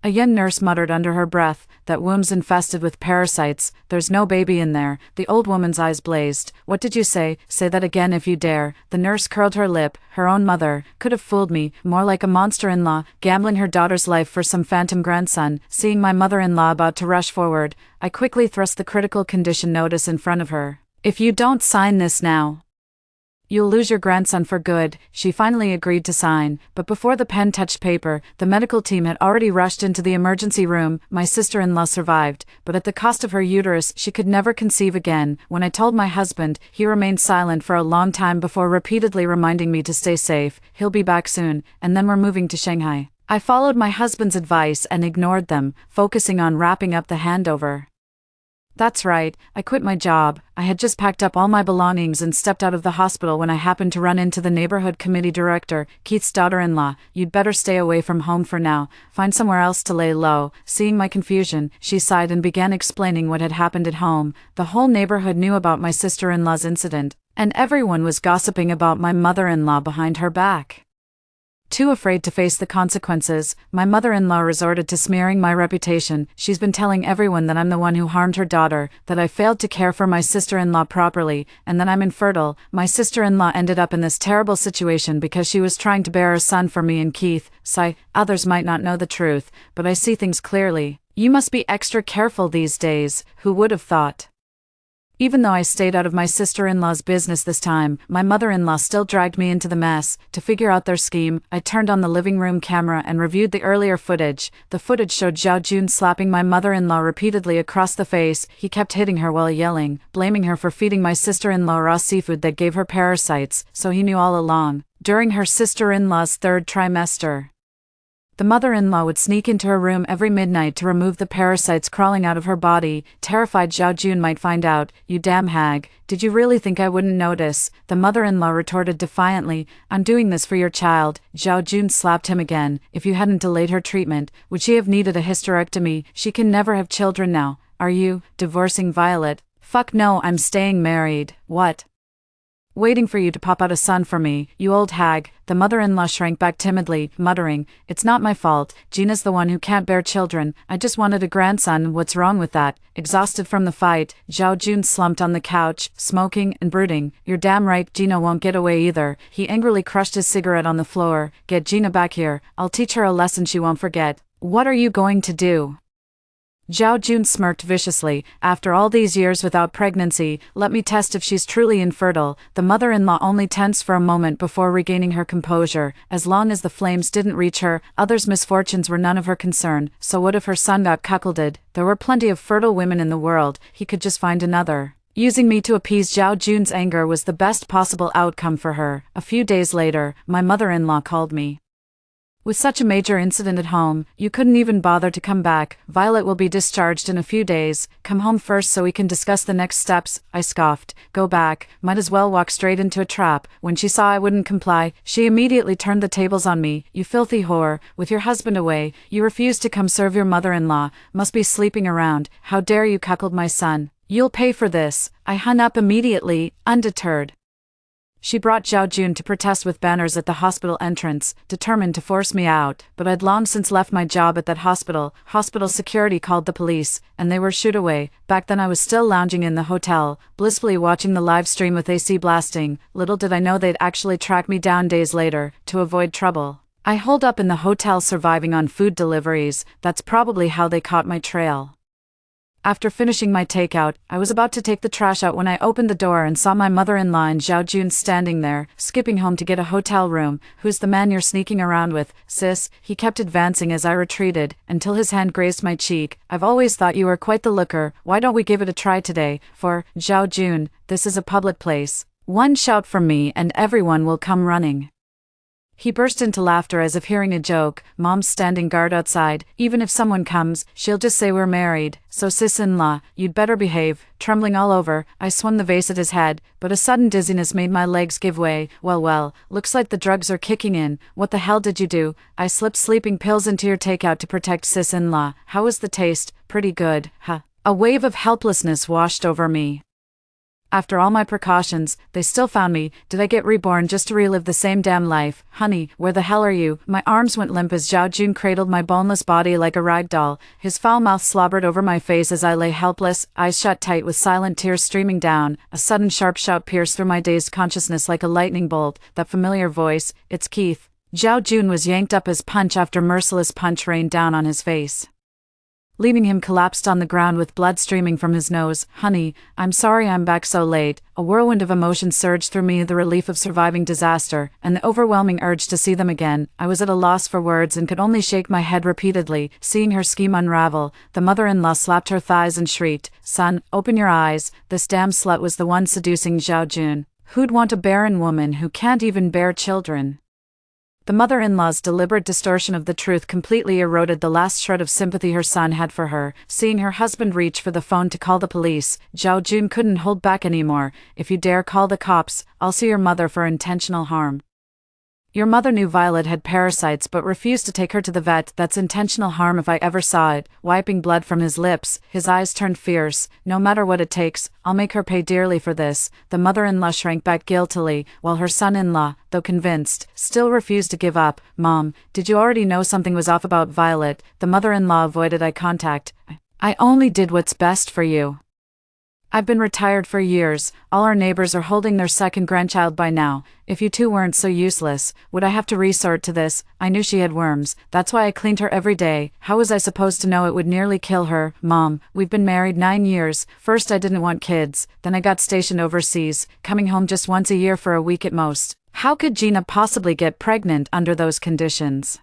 A young nurse muttered under her breath, "That womb's infested with parasites, there's no baby in there." The old woman's eyes blazed. "What did you say? Say that again if you dare." The nurse curled her lip. Her own mother could have fooled me, more like a monster-in-law, gambling her daughter's life for some phantom grandson. Seeing my mother-in-law about to rush forward, I quickly thrust the critical condition notice in front of her. "If you don't sign this now, you'll lose your grandson for good." She finally agreed to sign, but before the pen touched paper, the medical team had already rushed into the emergency room. My sister-in-law survived, but at the cost of her uterus. She could never conceive again. When I told my husband, he remained silent for a long time before repeatedly reminding me to stay safe. He'll be back soon, and then we're moving to Shanghai. I followed my husband's advice and ignored them, focusing on wrapping up the handover. That's right, I quit my job. I had just packed up all my belongings and stepped out of the hospital when I happened to run into the neighborhood committee director, Keith's daughter-in-law. "You'd better stay away from home for now. Find somewhere else to lay low." Seeing my confusion, she sighed and began explaining what had happened at home. The whole neighborhood knew about my sister-in-law's incident, and everyone was gossiping about my mother-in-law behind her back. Too afraid to face the consequences, my mother-in-law resorted to smearing my reputation. She's been telling everyone that I'm the one who harmed her daughter, that I failed to care for my sister-in-law properly, and that I'm infertile. My sister-in-law ended up in this terrible situation because she was trying to bear a son for me and Keith. Sigh, others might not know the truth, but I see things clearly. You must be extra careful these days. Who would have thought? Even though I stayed out of my sister-in-law's business this time, my mother-in-law still dragged me into the mess. To figure out their scheme, I turned on the living room camera and reviewed the earlier footage. The footage showed Zhao Jun slapping my mother-in-law repeatedly across the face. He kept hitting her while yelling, blaming her for feeding my sister-in-law raw seafood that gave her parasites, so he knew all along. During her sister-in-law's 3rd trimester, the mother-in-law would sneak into her room every midnight to remove the parasites crawling out of her body. Terrified Zhao Jun might find out. "You damn hag, did you really think I wouldn't notice?" the mother-in-law retorted defiantly. "I'm doing this for your child." Zhao Jun slapped him again. "If you hadn't delayed her treatment, would she have needed a hysterectomy? She can never have children now. Are you divorcing Violet?" "Fuck no, I'm staying married." "What? Waiting for you to pop out a son for me, you old hag." The mother-in-law shrank back timidly, muttering, "It's not my fault. Gina's the one who can't bear children. I just wanted a grandson. What's wrong with that?" Exhausted from the fight, Zhao Jun slumped on the couch, smoking and brooding. "You're damn right, Gina won't get away either." He angrily crushed his cigarette on the floor. "Get Gina back here. I'll teach her a lesson she won't forget." "What are you going to do?" Zhao Jun smirked viciously. "After all these years without pregnancy, let me test if she's truly infertile." The mother-in-law only tensed for a moment before regaining her composure. As long as the flames didn't reach her, others' misfortunes were none of her concern. So what if her son got cuckolded? There were plenty of fertile women in the world. He could just find another. Using me to appease Zhao Jun's anger was the best possible outcome for her. A few days later, my mother-in-law called me. "With such a major incident at home, you couldn't even bother to come back. Violet will be discharged in a few days. Come home first so we can discuss the next steps." I scoffed. "Go back, might as well walk straight into a trap." When she saw I wouldn't comply, she immediately turned the tables on me. "You filthy whore, with your husband away, you refused to come serve your mother-in-law, must be sleeping around. How dare you cuckold my son? You'll pay for this." I hung up immediately, undeterred. She brought Zhao Jun to protest with banners at the hospital entrance, determined to force me out, but I'd long since left my job at that hospital. Hospital security called the police, and they were shooed away. Back then I was still lounging in the hotel, blissfully watching the live stream with AC blasting. Little did I know they'd actually track me down days later, to avoid trouble. I holed up in the hotel surviving on food deliveries. That's probably how they caught my trail. After finishing my takeout, I was about to take the trash out when I opened the door and saw my mother-in-law and Zhao Jun standing there, skipping home to get a hotel room. "Who's the man you're sneaking around with, sis?" He kept advancing as I retreated, until his hand grazed my cheek. "I've always thought you were quite the looker. Why don't we give it a try today?" "For, Zhao Jun, this is a public place. One shout from me and everyone will come running." He burst into laughter as if hearing a joke. "Mom's standing guard outside. Even if someone comes, she'll just say we're married. So sis-in-law, you'd better behave." Trembling all over, I swung the vase at his head, but a sudden dizziness made my legs give way. Well, looks like the drugs are kicking in. "What the hell did you do?" "I slipped sleeping pills into your takeout to protect sis-in-law." "How was the taste?" "Pretty good, huh?" A wave of helplessness washed over me. After all my precautions, they still found me. Did I get reborn just to relive the same damn life? "Honey, where the hell are you?" My arms went limp as Zhao Jun cradled my boneless body like a rag doll. His foul mouth slobbered over my face as I lay helpless, eyes shut tight with silent tears streaming down. A sudden sharp shout pierced through my dazed consciousness like a lightning bolt. That familiar voice, "It's Keith." Zhao Jun was yanked up as punch after merciless punch rained down on his face, leaving him collapsed on the ground with blood streaming from his nose. "Honey, I'm sorry I'm back so late." A whirlwind of emotion surged through me, the relief of surviving disaster, and the overwhelming urge to see them again. I was at a loss for words and could only shake my head repeatedly, seeing her scheme unravel. The mother-in-law slapped her thighs and shrieked, "Son, open your eyes. This damn slut was the one seducing Zhao Jun. Who'd want a barren woman who can't even bear children?" The mother-in-law's deliberate distortion of the truth completely eroded the last shred of sympathy her son had for her. Seeing her husband reach for the phone to call the police, Zhao Jun couldn't hold back anymore. "If you dare call the cops, I'll sue your mother for intentional harm. Your mother knew Violet had parasites but refused to take her to the vet. That's intentional harm if I ever saw it." Wiping blood from his lips, his eyes turned fierce. "No matter what it takes, I'll make her pay dearly for this." The mother-in-law shrank back guiltily, while her son-in-law, though convinced, still refused to give up. "Mom, did you already know something was off about Violet?" The mother-in-law avoided eye contact. "I only did what's best for you. I've been retired for years. All our neighbors are holding their second grandchild by now. If you two weren't so useless, would I have to resort to this? I knew she had worms. That's why I cleaned her every day. How was I supposed to know it would nearly kill her? Mom, we've been married 9 years. First I didn't want kids, then I got stationed overseas, coming home just once a year for a week at most. How could Gina possibly get pregnant under those conditions?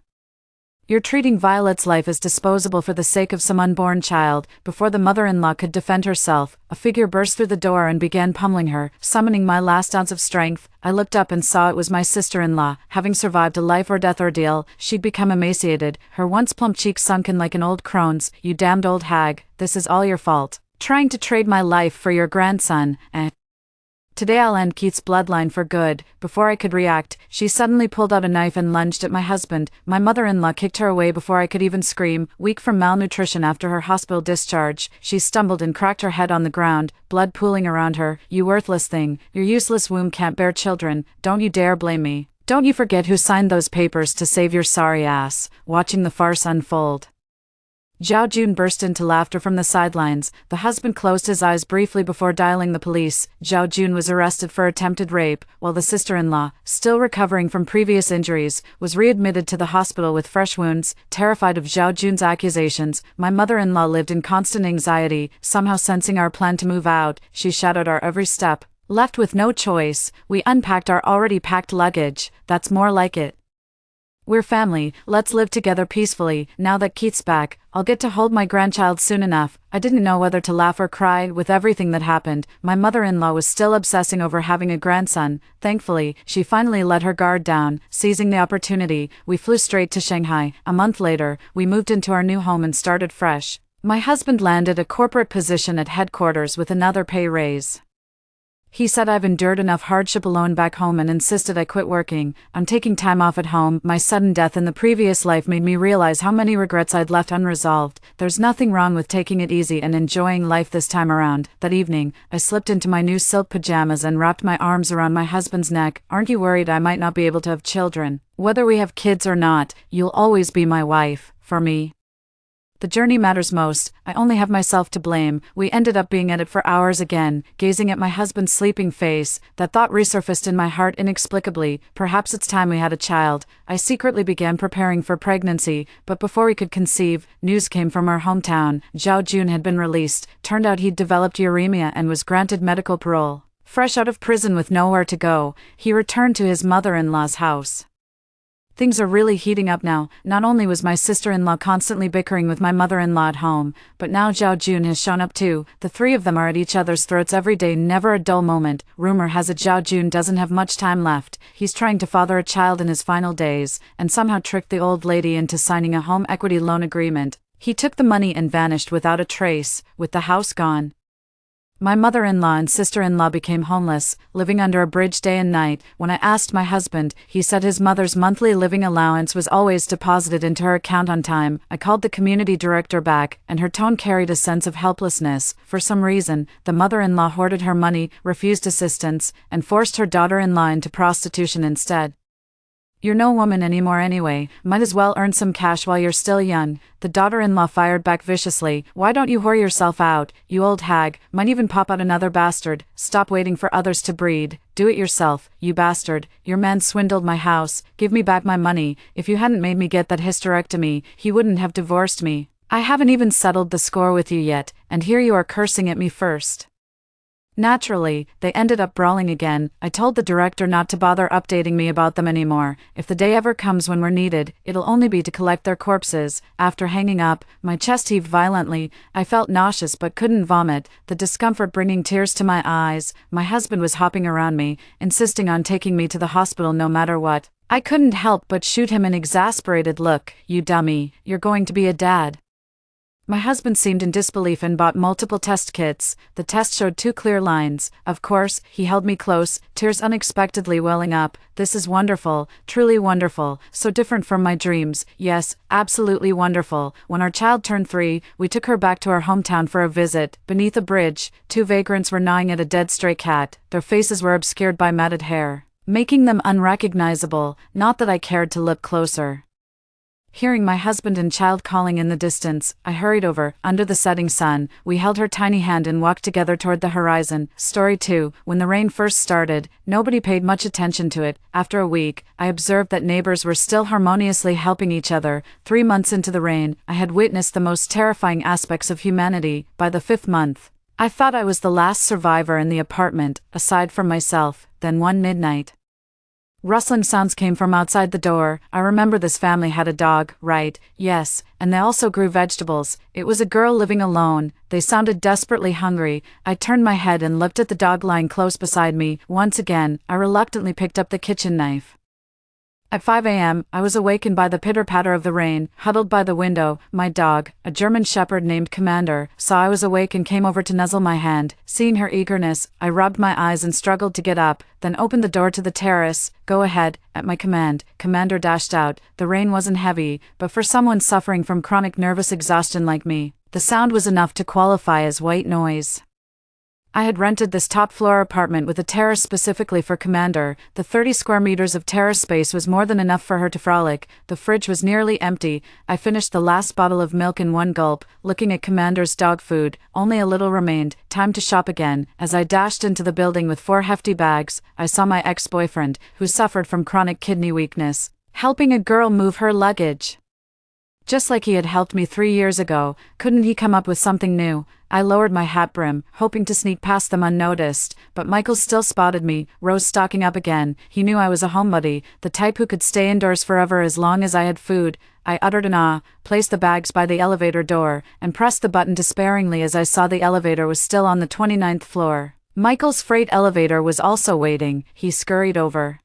You're treating Violet's life as disposable for the sake of some unborn child." Before the mother-in-law could defend herself, a figure burst through the door and began pummeling her. Summoning my last ounce of strength, I looked up and saw it was my sister-in-law. Having survived a life-or-death ordeal, she'd become emaciated, her once plump cheeks sunken like an old crone's. "You damned old hag, this is all your fault. Trying to trade my life for your grandson, eh? Today I'll end Keith's bloodline for good." Before I could react, she suddenly pulled out a knife and lunged at my husband. My mother-in-law kicked her away before I could even scream. Weak from malnutrition after her hospital discharge, she stumbled and cracked her head on the ground, blood pooling around her. "You worthless thing, your useless womb can't bear children. Don't you dare blame me. Don't you forget who signed those papers to save your sorry ass." Watching the farce unfold, Zhao Jun burst into laughter from the sidelines. The husband closed his eyes briefly before dialing the police. Zhao Jun was arrested for attempted rape, while the sister-in-law, still recovering from previous injuries, was readmitted to the hospital with fresh wounds. Terrified of Zhao Jun's accusations, my mother-in-law lived in constant anxiety. Somehow sensing our plan to move out, she shadowed our every step. Left with no choice, we unpacked our already packed luggage. That's more like it. "We're family, let's live together peacefully. Now that Keith's back, I'll get to hold my grandchild soon enough." I didn't know whether to laugh or cry with everything that happened. My mother-in-law was still obsessing over having a grandson. Thankfully, she finally let her guard down. Seizing the opportunity, we flew straight to Shanghai. A month later, we moved into our new home and started fresh. My husband landed a corporate position at headquarters with another pay raise. He said I've endured enough hardship alone back home and insisted I quit working. I'm taking time off at home. My sudden death in the previous life made me realize how many regrets I'd left unresolved. There's nothing wrong with taking it easy and enjoying life this time around. That evening, I slipped into my new silk pajamas and wrapped my arms around my husband's neck. Aren't you worried I might not be able to have children? Whether we have kids or not, you'll always be my wife, for me. The journey matters most. I only have myself to blame. We ended up being at it for hours again, gazing at my husband's sleeping face. That thought resurfaced in my heart inexplicably. Perhaps it's time we had a child. I secretly began preparing for pregnancy, but before we could conceive, news came from our hometown. Zhao Jun had been released. Turned out he'd developed uremia and was granted medical parole. Fresh out of prison with nowhere to go, he returned to his mother-in-law's house. Things are really heating up now. Not only was my sister-in-law constantly bickering with my mother-in-law at home, but now Zhao Jun has shown up too. The three of them are at each other's throats every day, never a dull moment. Rumor has it Zhao Jun doesn't have much time left. He's trying to father a child in his final days, and somehow tricked the old lady into signing a home equity loan agreement. He took the money and vanished without a trace, with the house gone. My mother-in-law and sister-in-law became homeless, living under a bridge day and night. When I asked my husband, he said his mother's monthly living allowance was always deposited into her account on time. I called the community director back, and her tone carried a sense of helplessness. For some reason, the mother-in-law hoarded her money, refused assistance, and forced her daughter-in-law into prostitution instead. You're no woman anymore anyway, might as well earn some cash while you're still young. The daughter-in-law fired back viciously. Why don't you whore yourself out, you old hag? Might even pop out another bastard. Stop waiting for others to breed. Do it yourself, you bastard. Your man swindled my house. Give me back my money. If you hadn't made me get that hysterectomy, he wouldn't have divorced me. I haven't even settled the score with you yet, and here you are cursing at me first. Naturally, they ended up brawling again. I told the director not to bother updating me about them anymore. If the day ever comes when we're needed, it'll only be to collect their corpses. After hanging up, my chest heaved violently. I felt nauseous but couldn't vomit, the discomfort bringing tears to my eyes. My husband was hopping around me, insisting on taking me to the hospital no matter what. I couldn't help but shoot him an exasperated look. You dummy, you're going to be a dad. My husband seemed in disbelief and bought multiple test kits. The test showed 2 clear lines. Of course, he held me close, tears unexpectedly welling up. This is wonderful, truly wonderful, so different from my dreams. Yes, absolutely wonderful. When our child turned 3, we took her back to our hometown for a visit. Beneath a bridge, 2 vagrants were gnawing at a dead stray cat. Their faces were obscured by matted hair, making them unrecognizable. Not that I cared to look closer. Hearing my husband and child calling in the distance, I hurried over. Under the setting sun, we held her tiny hand and walked together toward the horizon. Story 2. When the rain first started, nobody paid much attention to it. After a week, I observed that neighbors were still harmoniously helping each other. 3 months into the rain, I had witnessed the most terrifying aspects of humanity. By the 5th month, I thought I was the last survivor in the apartment, aside from myself. Then one midnight, rustling sounds came from outside the door. I remember this family had a dog, right? Yes, and they also grew vegetables. It was a girl living alone. They sounded desperately hungry. I turned my head and looked at the dog lying close beside me. Once again, I reluctantly picked up the kitchen knife. At 5 a.m., I was awakened by the pitter-patter of the rain. Huddled by the window, my dog, a German shepherd named Commander, saw I was awake and came over to nuzzle my hand. Seeing her eagerness, I rubbed my eyes and struggled to get up, then opened the door to the terrace. Go ahead, at my command. Commander dashed out. The rain wasn't heavy, but for someone suffering from chronic nervous exhaustion like me, the sound was enough to qualify as white noise. I had rented this top-floor apartment with a terrace specifically for Commander. The 30 square meters of terrace space was more than enough for her to frolic. The fridge was nearly empty. I finished the last bottle of milk in one gulp, looking at Commander's dog food. Only a little remained. Time to shop again. As I dashed into the building with 4 hefty bags, I saw my ex-boyfriend, who suffered from chronic kidney weakness, helping a girl move her luggage. Just like he had helped me 3 years ago. Couldn't he come up with something new? I lowered my hat brim, hoping to sneak past them unnoticed, but Michael still spotted me, rose stalking up again. He knew I was a homebody, the type who could stay indoors forever as long as I had food. I uttered an ah, placed the bags by the elevator door, and pressed the button despairingly as I saw the elevator was still on the 29th floor. Michael's freight elevator was also waiting. He scurried over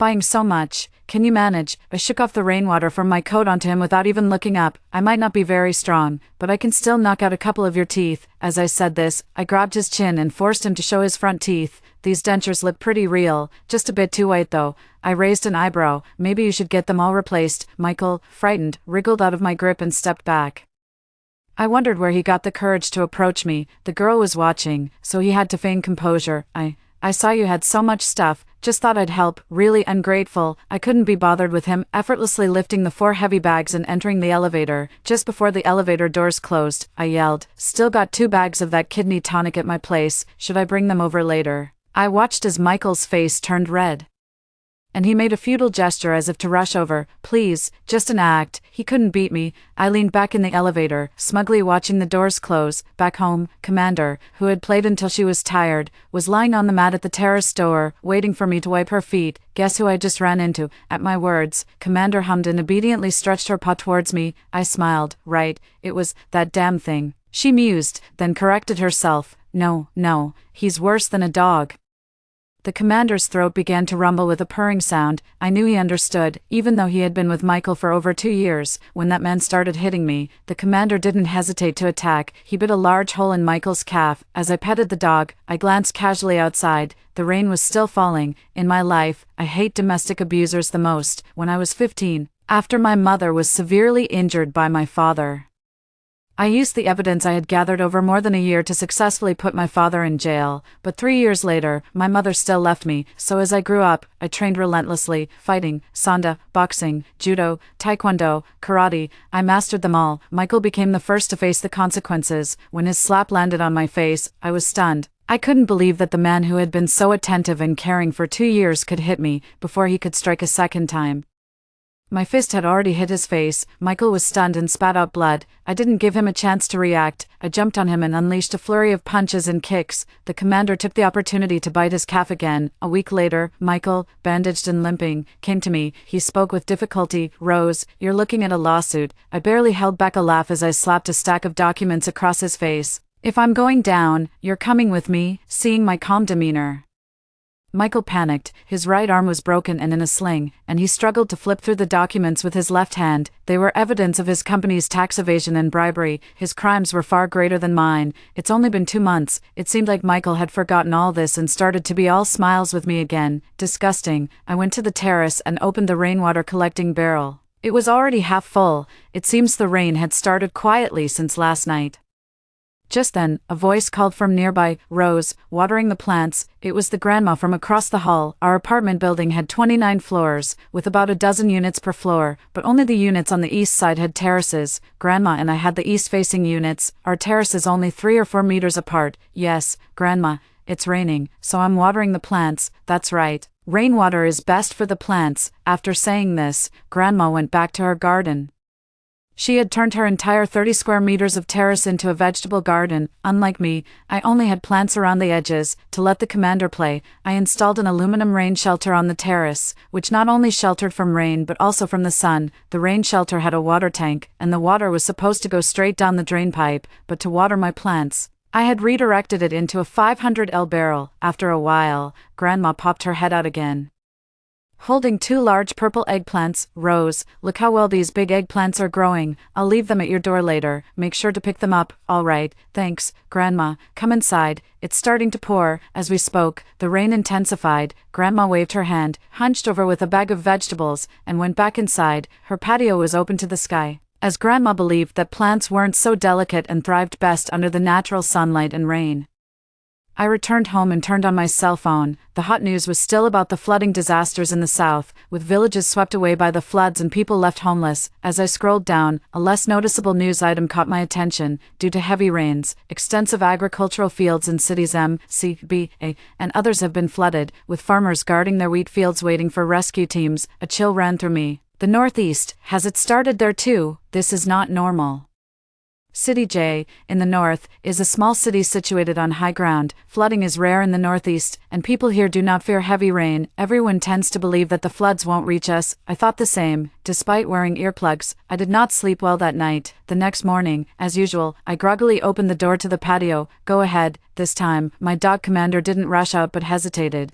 Buying so much. Can you manage? I shook off the rainwater from my coat onto him without even looking up. I might not be very strong, but I can still knock out a couple of your teeth. As I said this, I grabbed his chin and forced him to show his front teeth. These dentures look pretty real, just a bit too white though. I raised an eyebrow. Maybe you should get them all replaced. Michael, frightened, wriggled out of my grip and stepped back. I wondered where he got the courage to approach me. The girl was watching, so he had to feign composure. I saw you had so much stuff, just thought I'd help. Really ungrateful. I couldn't be bothered with him, effortlessly lifting the 4 heavy bags and entering the elevator. Just before the elevator doors closed, I yelled, "Still got 2 bags of that kidney tonic at my place, should I bring them over later?" I watched as Michael's face turned red, and he made a futile gesture as if to rush over. "Please, just an act, he couldn't beat me." I leaned back in the elevator, smugly watching the doors close. Back home, Commander, who had played until she was tired, was lying on the mat at the terrace door, waiting for me to wipe her feet. Guess who I just ran into? At my words, Commander hummed and obediently stretched her paw towards me. I smiled. Right, it was that damn thing. She mused, then corrected herself. No, he's worse than a dog. The commander's throat began to rumble with a purring sound. I knew he understood, even though he had been with Michael for over 2 years. When that man started hitting me, the commander didn't hesitate to attack. He bit a large hole in Michael's calf. As I petted the dog, I glanced casually outside. The rain was still falling. In my life, I hate domestic abusers the most. When I was 15, after my mother was severely injured by my father, I used the evidence I had gathered over more than a year to successfully put my father in jail, but 3 years later, my mother still left me. So as I grew up, I trained relentlessly, fighting, sanda, boxing, judo, taekwondo, karate. I mastered them all. Michael became the first to face the consequences. When his slap landed on my face, I was stunned. I couldn't believe that the man who had been so attentive and caring for 2 years could hit me before he could strike a second time. My fist had already hit his face. Michael was stunned and spat out blood. I didn't give him a chance to react. I jumped on him and unleashed a flurry of punches and kicks. The commander took the opportunity to bite his calf again. A week later, Michael, bandaged and limping, came to me. He spoke with difficulty. "Rose, you're looking at a lawsuit." I barely held back a laugh as I slapped a stack of documents across his face. "If I'm going down, you're coming with me." Seeing my calm demeanor, Michael panicked. His right arm was broken and in a sling, and he struggled to flip through the documents with his left hand. They were evidence of his company's tax evasion and bribery. His crimes were far greater than mine. It's only been 2 months. It seemed like Michael had forgotten all this and started to be all smiles with me again. Disgusting. I went to the terrace and opened the rainwater collecting barrel. It was already half full. It seems the rain had started quietly since last night. Just then, a voice called from nearby, "Rose, watering the plants." It was the grandma from across the hall. Our apartment building had 29 floors, with about a dozen units per floor, but only the units on the east side had terraces. Grandma and I had the east-facing units. Our terrace is only 3 or 4 meters apart. "Yes, Grandma, it's raining, so I'm watering the plants." "That's right. Rainwater is best for the plants." After saying this, Grandma went back to her garden. She had turned her entire 30 square meters of terrace into a vegetable garden. Unlike me, I only had plants around the edges. To let the commander play, I installed an aluminum rain shelter on the terrace, which not only sheltered from rain but also from the sun. The rain shelter had a water tank, and the water was supposed to go straight down the drain pipe, but to water my plants, I had redirected it into a 500L barrel. After a while, Grandma popped her head out again, holding 2 large purple eggplants. "Rose, look how well these big eggplants are growing. I'll leave them at your door later. Make sure to pick them up." "All right, thanks, Grandma. Come inside. It's starting to pour." As we spoke, the rain intensified. Grandma waved her hand, hunched over with a bag of vegetables, and went back inside. Her patio was open to the sky, as Grandma believed that plants weren't so delicate and thrived best under the natural sunlight and rain. I returned home and turned on my cell phone. The hot news was still about the flooding disasters in the south, with villages swept away by the floods and people left homeless. As I scrolled down, a less noticeable news item caught my attention. Due to heavy rains, extensive agricultural fields in cities M, C, B, A, and others have been flooded, with farmers guarding their wheat fields waiting for rescue teams. A chill ran through me. The Northeast, has it started there too? This is not normal. City J, in the north, is a small city situated on high ground. Flooding is rare in the northeast, and people here do not fear heavy rain. Everyone tends to believe that the floods won't reach us. I thought the same. Despite wearing earplugs, I did not sleep well that night. The next morning, as usual, I groggily opened the door to the patio. "Go ahead." This time, my dog Commander didn't rush out but hesitated.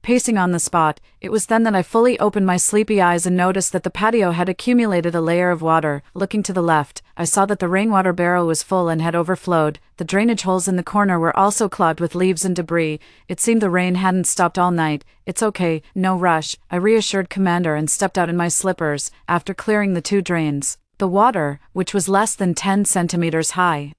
pacing on the spot. It was then that I fully opened my sleepy eyes and noticed that the patio had accumulated a layer of water. Looking to the left, I saw that the rainwater barrel was full and had overflowed. The drainage holes in the corner were also clogged with leaves and debris. It seemed the rain hadn't stopped all night. "It's okay, no rush," I reassured Commander and stepped out in my slippers, after clearing the 2 drains. The water, which was less than 10 centimeters high,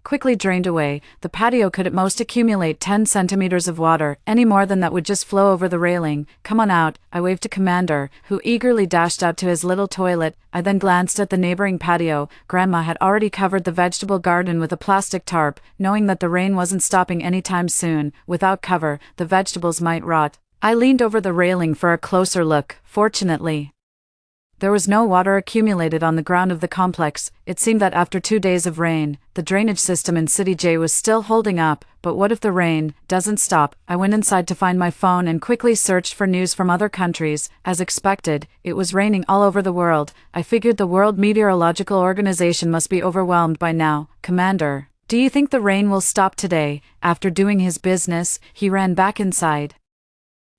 quickly drained away. The patio could at most accumulate 10 centimeters of water. Any more than that would just flow over the railing. "Come on out," I waved to Commander, who eagerly dashed out to his little toilet. I then glanced at the neighboring patio. Grandma had already covered the vegetable garden with a plastic tarp, knowing that the rain wasn't stopping anytime soon. Without cover, the vegetables might rot. I leaned over the railing for a closer look. Fortunately, there was no water accumulated on the ground of the complex. It seemed that after 2 days of rain, the drainage system in City J was still holding up. But what if the rain doesn't stop? I went inside to find my phone and quickly searched for news from other countries. As expected, it was raining all over the world. I figured the World Meteorological Organization must be overwhelmed by now. "Commander, do you think the rain will stop today?" After doing his business, he ran back inside.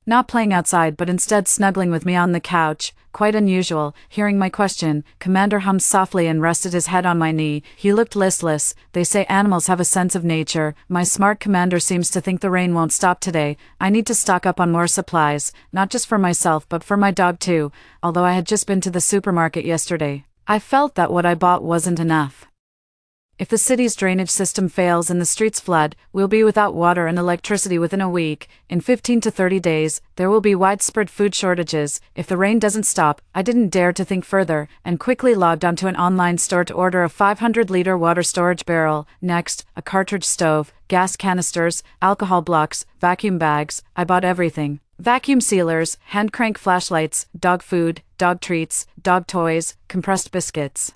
Not playing outside but instead snuggling with me on the couch. Quite unusual. Hearing my question, Commander hummed softly and rested his head on my knee. He looked listless. "They say animals have a sense of nature. My smart Commander seems to think the rain won't stop today. I need to stock up on more supplies, not just for myself but for my dog too." Although I had just been to the supermarket yesterday, I felt that what I bought wasn't enough. If the city's drainage system fails and the streets flood, we'll be without water and electricity within a week. In 15 to 30 days, there will be widespread food shortages. If the rain doesn't stop, I didn't dare to think further, and quickly logged onto an online store to order a 500-liter water storage barrel. Next, a cartridge stove, gas canisters, alcohol blocks, vacuum bags. I bought everything. Vacuum sealers, hand crank flashlights, dog food, dog treats, dog toys, compressed biscuits,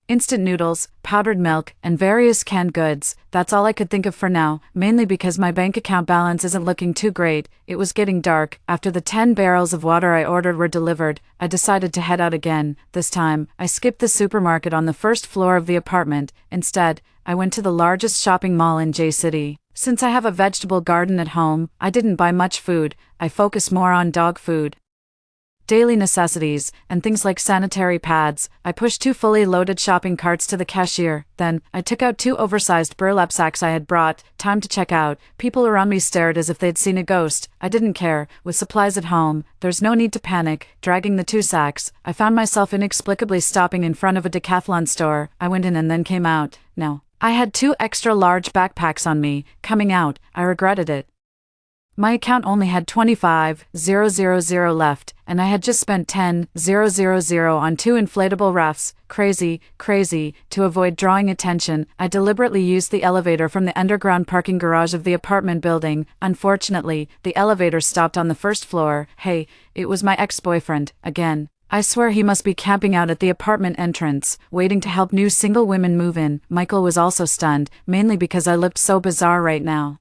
instant noodles, powdered milk, and various canned goods. That's all I could think of for now, mainly because my bank account balance isn't looking too great. It was getting dark. After the 10 barrels of water I ordered were delivered, I decided to head out again. This time, I skipped the supermarket on the first floor of the apartment. Instead, I went to the largest shopping mall in J City. Since I have a vegetable garden at home, I didn't buy much food. I focused more on dog food, daily necessities, and things like sanitary pads. I pushed 2 fully loaded shopping carts to the cashier. Then, I took out 2 oversized burlap sacks I had brought. Time to check out. People around me stared as if they'd seen a ghost. I didn't care. With supplies at home, there's no need to panic. Dragging the 2 sacks, I found myself inexplicably stopping in front of a Decathlon store. I went in and then came out. No, I had 2 extra large backpacks on me. Coming out, I regretted it. My account only had 25,000 left, and I had just spent 10,000 on 2 inflatable rafts. Crazy. To avoid drawing attention, I deliberately used the elevator from the underground parking garage of the apartment building. Unfortunately, the elevator stopped on the first floor. Hey, it was my ex-boyfriend, again. I swear he must be camping out at the apartment entrance, waiting to help new single women move in. Michael was also stunned, mainly because I looked so bizarre right now.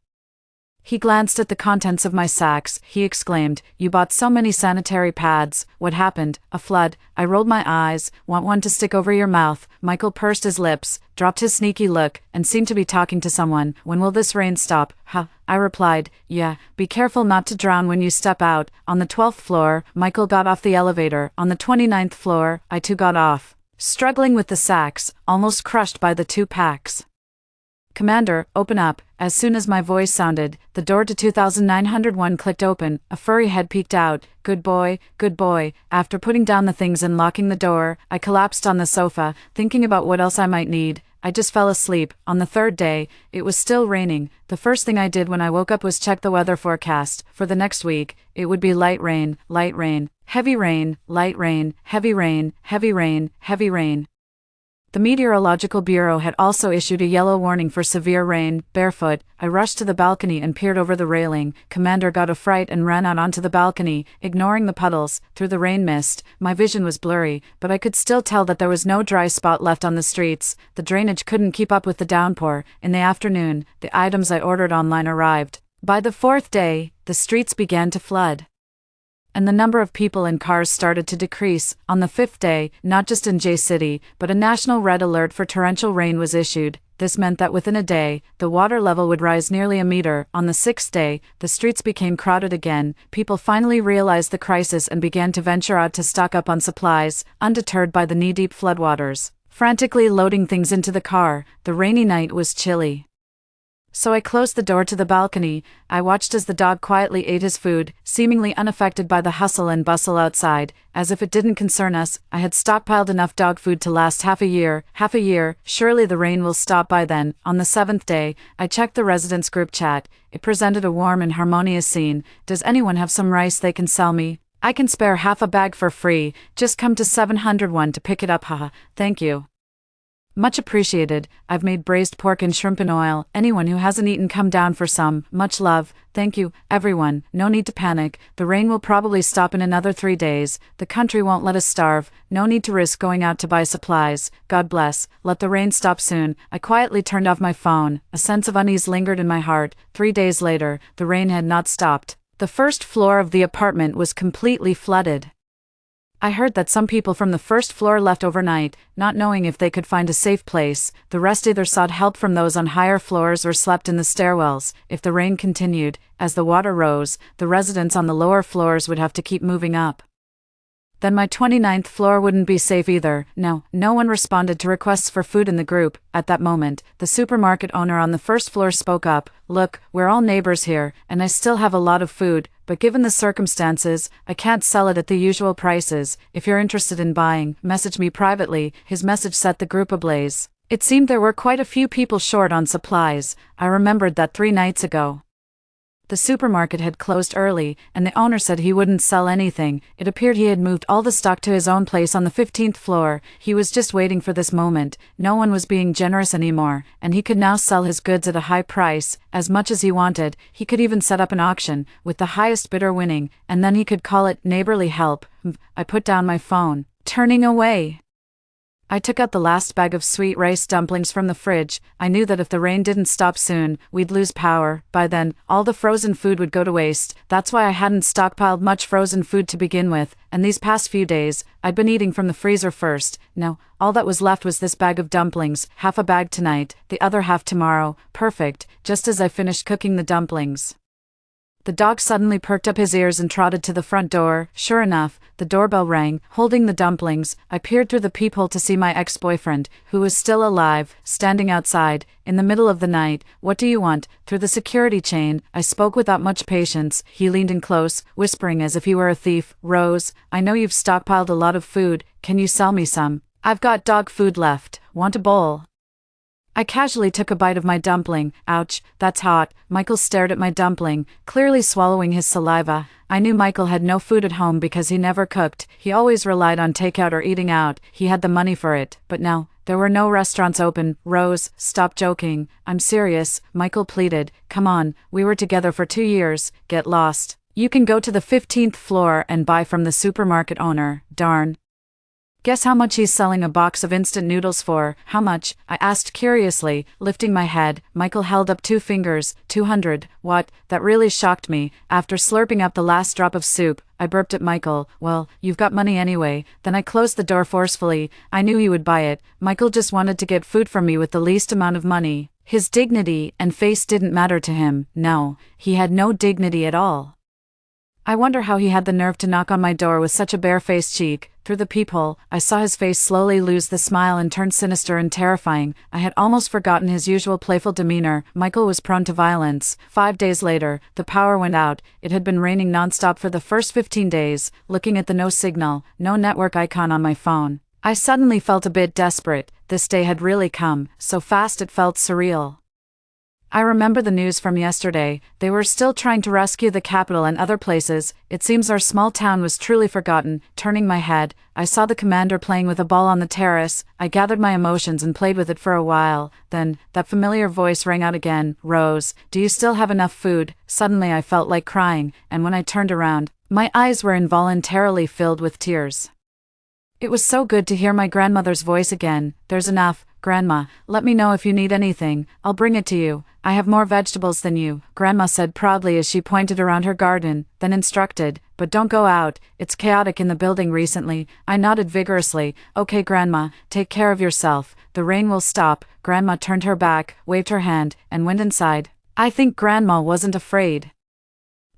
He glanced at the contents of my sacks. He exclaimed, "You bought so many sanitary pads. What happened? A flood?" I rolled my eyes. "Want one to stick over your mouth?" Michael pursed his lips, dropped his sneaky look, and seemed to be talking to someone. "When will this rain stop?" "Huh," I replied. "Yeah, be careful not to drown when you step out." On the 12th floor, Michael got off the elevator. On the 29th floor, I too got off, struggling with the sacks, almost crushed by the 2 packs. "Commander, open up." As soon as my voice sounded, the door to 2901 clicked open. A furry head peeked out. Good boy. After putting down the things and locking the door, I collapsed on the sofa, thinking about what else I might need. I just fell asleep. On the 3rd day, it was still raining. The first thing I did when I woke up was check the weather forecast. For the next week, it would be light rain, heavy rain, light rain, heavy rain, heavy rain, heavy rain. The Meteorological Bureau had also issued a yellow warning for severe rain. Barefoot, I rushed to the balcony and peered over the railing. Commander got a fright and ran out onto the balcony, ignoring the puddles. Through the rain mist, my vision was blurry, but I could still tell that there was no dry spot left on the streets. The drainage couldn't keep up with the downpour. In the afternoon, the items I ordered online arrived. By the 4th day, the streets began to flood, and the number of people and cars started to decrease. On the 5th day, not just in J City, but a national red alert for torrential rain was issued. This meant that within a day, the water level would rise nearly a meter. On the 6th day, the streets became crowded again. People finally realized the crisis and began to venture out to stock up on supplies, undeterred by the knee-deep floodwaters. Frantically loading things into the car, the rainy night was chilly. So I closed the door to the balcony. I watched as the dog quietly ate his food, seemingly unaffected by the hustle and bustle outside, as if it didn't concern us. I had stockpiled enough dog food to last half a year. Surely the rain will stop by then. On the 7th day, I checked the residents' group chat. It presented a warm and harmonious scene. Does anyone have some rice they can sell me? I can spare half a bag for free. Just come to 701 to pick it up, haha. Thank you. Much appreciated. I've made braised pork and shrimp in oil. Anyone who hasn't eaten, come down for some. Much love. Thank you, everyone. No need to panic. The rain will probably stop in another 3 days. The country won't let us starve. No need to risk going out to buy supplies. God bless. Let the rain stop soon. I quietly turned off my phone. A sense of unease lingered in my heart. 3 days later, the rain had not stopped. The first floor of the apartment was completely flooded. I heard that some people from the first floor left overnight, not knowing if they could find a safe place. The rest either sought help from those on higher floors or slept in the stairwells. If the rain continued, as the water rose, the residents on the lower floors would have to keep moving up. Then my 29th floor wouldn't be safe either. No one responded to requests for food in the group. At that moment, the supermarket owner on the first floor spoke up. Look, we're all neighbors here, and I still have a lot of food, but given the circumstances, I can't sell it at the usual prices. If you're interested in buying, message me privately. His message set the group ablaze. It seemed there were quite a few people short on supplies. I remembered that 3 nights ago. The supermarket had closed early, and the owner said he wouldn't sell anything. It appeared he had moved all the stock to his own place on the 15th floor. He was just waiting for this moment. No one was being generous anymore, and he could now sell his goods at a high price, as much as he wanted. He could even set up an auction, with the highest bidder winning, and then he could call it neighborly help. I put down my phone, turning away. I took out the last bag of sweet rice dumplings from the fridge. I knew that if the rain didn't stop soon, we'd lose power. By then, all the frozen food would go to waste. That's why I hadn't stockpiled much frozen food to begin with, and these past few days, I'd been eating from the freezer first. No, all that was left was this bag of dumplings, half a bag tonight, the other half tomorrow. Perfect, just as I finished cooking the dumplings. The dog suddenly perked up his ears and trotted to the front door. Sure enough, the doorbell rang. Holding the dumplings, I peered through the peephole to see my ex-boyfriend, who was still alive, standing outside, in the middle of the night. What do you want? Through the security chain, I spoke without much patience. He leaned in close, whispering as if he were a thief. Rose, I know you've stockpiled a lot of food. Can you sell me some? I've got dog food left. Want a bowl? I casually took a bite of my dumpling. Ouch, that's hot. Michael stared at my dumpling, clearly swallowing his saliva. I knew Michael had no food at home because he never cooked. He always relied on takeout or eating out. He had the money for it. But now, there were no restaurants open. Rose, stop joking. I'm serious, Michael pleaded. Come on, we were together for 2 years. Get lost. You can go to the 15th floor and buy from the supermarket owner. Darn. Guess how much he's selling a box of instant noodles for? How much? I asked curiously, lifting my head. Michael held up 2 fingers. 200. What? That really shocked me. After slurping up the last drop of soup, I burped at Michael. Well, you've got money anyway. Then I closed the door forcefully. I knew he would buy it. Michael just wanted to get food from me with the least amount of money. His dignity and face didn't matter to him. No, he had no dignity at all. I wonder how he had the nerve to knock on my door with such a bare-faced cheek. Through the peephole, I saw his face slowly lose the smile and turn sinister and terrifying. I had almost forgotten his usual playful demeanor. Michael was prone to violence. 5 days later, the power went out. It had been raining nonstop for the first 15 days. Looking at the no signal, no network icon on my phone, I suddenly felt a bit desperate. This day had really come, so fast it felt surreal. I remember the news from yesterday. They were still trying to rescue the capital and other places. It seems our small town was truly forgotten. Turning my head, I saw the commander playing with a ball on the terrace. I gathered my emotions and played with it for a while. Then, that familiar voice rang out again. Rose, do you still have enough food? Suddenly I felt like crying, and when I turned around, my eyes were involuntarily filled with tears. It was so good to hear my grandmother's voice again. There's enough, Grandma. Let me know if you need anything. I'll bring it to you. I have more vegetables than you, Grandma said proudly as she pointed around her garden, then instructed, but don't go out. It's chaotic in the building recently. I nodded vigorously. Okay, Grandma, take care of yourself. The rain will stop. Grandma turned her back, waved her hand, and went inside. I think Grandma wasn't afraid.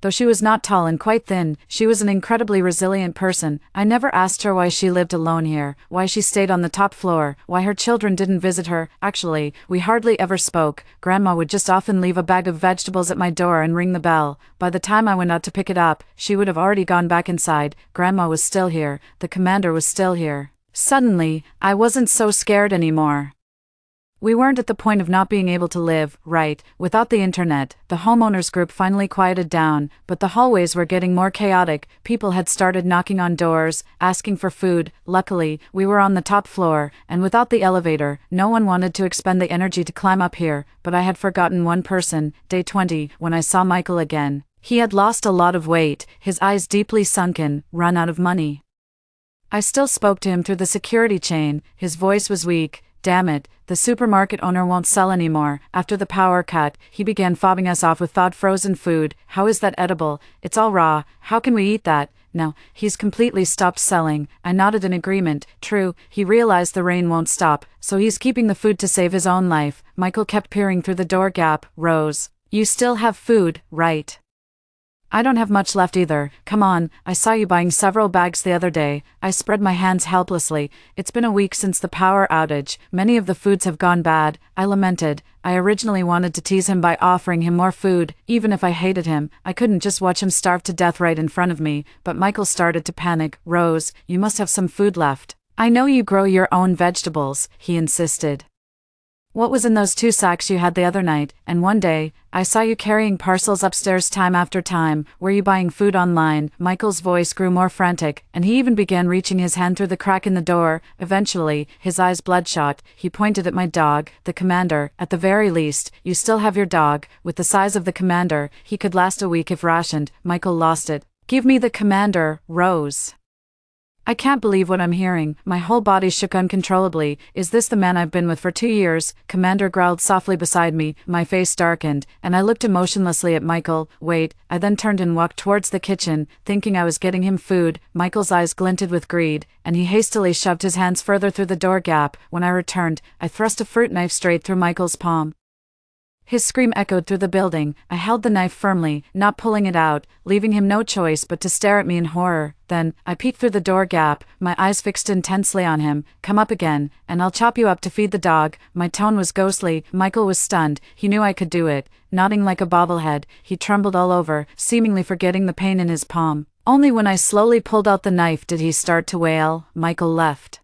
Though she was not tall and quite thin, she was an incredibly resilient person. I never asked her why she lived alone here, why she stayed on the top floor, why her children didn't visit her. Actually, we hardly ever spoke. Grandma would just often leave a bag of vegetables at my door and ring the bell. By the time I went out to pick it up, she would have already gone back inside. Grandma was still here. The commander was still here. Suddenly, I wasn't so scared anymore. We weren't at the point of not being able to live, right, without the internet. The homeowners group finally quieted down, but the hallways were getting more chaotic. People had started knocking on doors, asking for food. Luckily, we were on the top floor, and without the elevator, no one wanted to expend the energy to climb up here. But I had forgotten one person, day 20, when I saw Michael again. He had lost a lot of weight, his eyes deeply sunken, run out of money. I still spoke to him through the security chain. His voice was weak. Damn it, the supermarket owner won't sell anymore. After the power cut, he began fobbing us off with thawed frozen food. How is that edible? It's all raw. How can we eat that? No, he's completely stopped selling. I nodded in agreement. True, he realized the rain won't stop, so he's keeping the food to save his own life. Michael kept peering through the door gap. Rose, you still have food, right? I don't have much left either. Come on, I saw you buying several bags the other day. I spread my hands helplessly. It's been a week since the power outage. Many of the foods have gone bad. I lamented. I originally wanted to tease him by offering him more food. Even if I hated him, I couldn't just watch him starve to death right in front of me. But Michael started to panic. Rose, you must have some food left. I know you grow your own vegetables, he insisted. What was in those 2 sacks you had the other night? And one day, I saw you carrying parcels upstairs time after time. Were you buying food online? Michael's voice grew more frantic, and he even began reaching his hand through the crack in the door. Eventually, his eyes bloodshot, he pointed at my dog, the commander. At the very least, you still have your dog. With the size of the commander, he could last a week if rationed. Michael lost it. Give me the commander, Rose. I can't believe what I'm hearing. My whole body shook uncontrollably. Is this the man I've been with for 2 years? Commander growled softly beside me. My face darkened, and I looked emotionlessly at Michael. Wait, I then turned and walked towards the kitchen, thinking I was getting him food. Michael's eyes glinted with greed, and he hastily shoved his hands further through the door gap. When I returned, I thrust a fruit knife straight through Michael's palm. His scream echoed through the building. I held the knife firmly, not pulling it out, leaving him no choice but to stare at me in horror. Then, I peeked through the door gap, my eyes fixed intensely on him. Come up again, and I'll chop you up to feed the dog. My tone was ghostly. Michael was stunned. He knew I could do it. Nodding like a bobblehead, he trembled all over, seemingly forgetting the pain in his palm. Only when I slowly pulled out the knife did he start to wail. Michael left.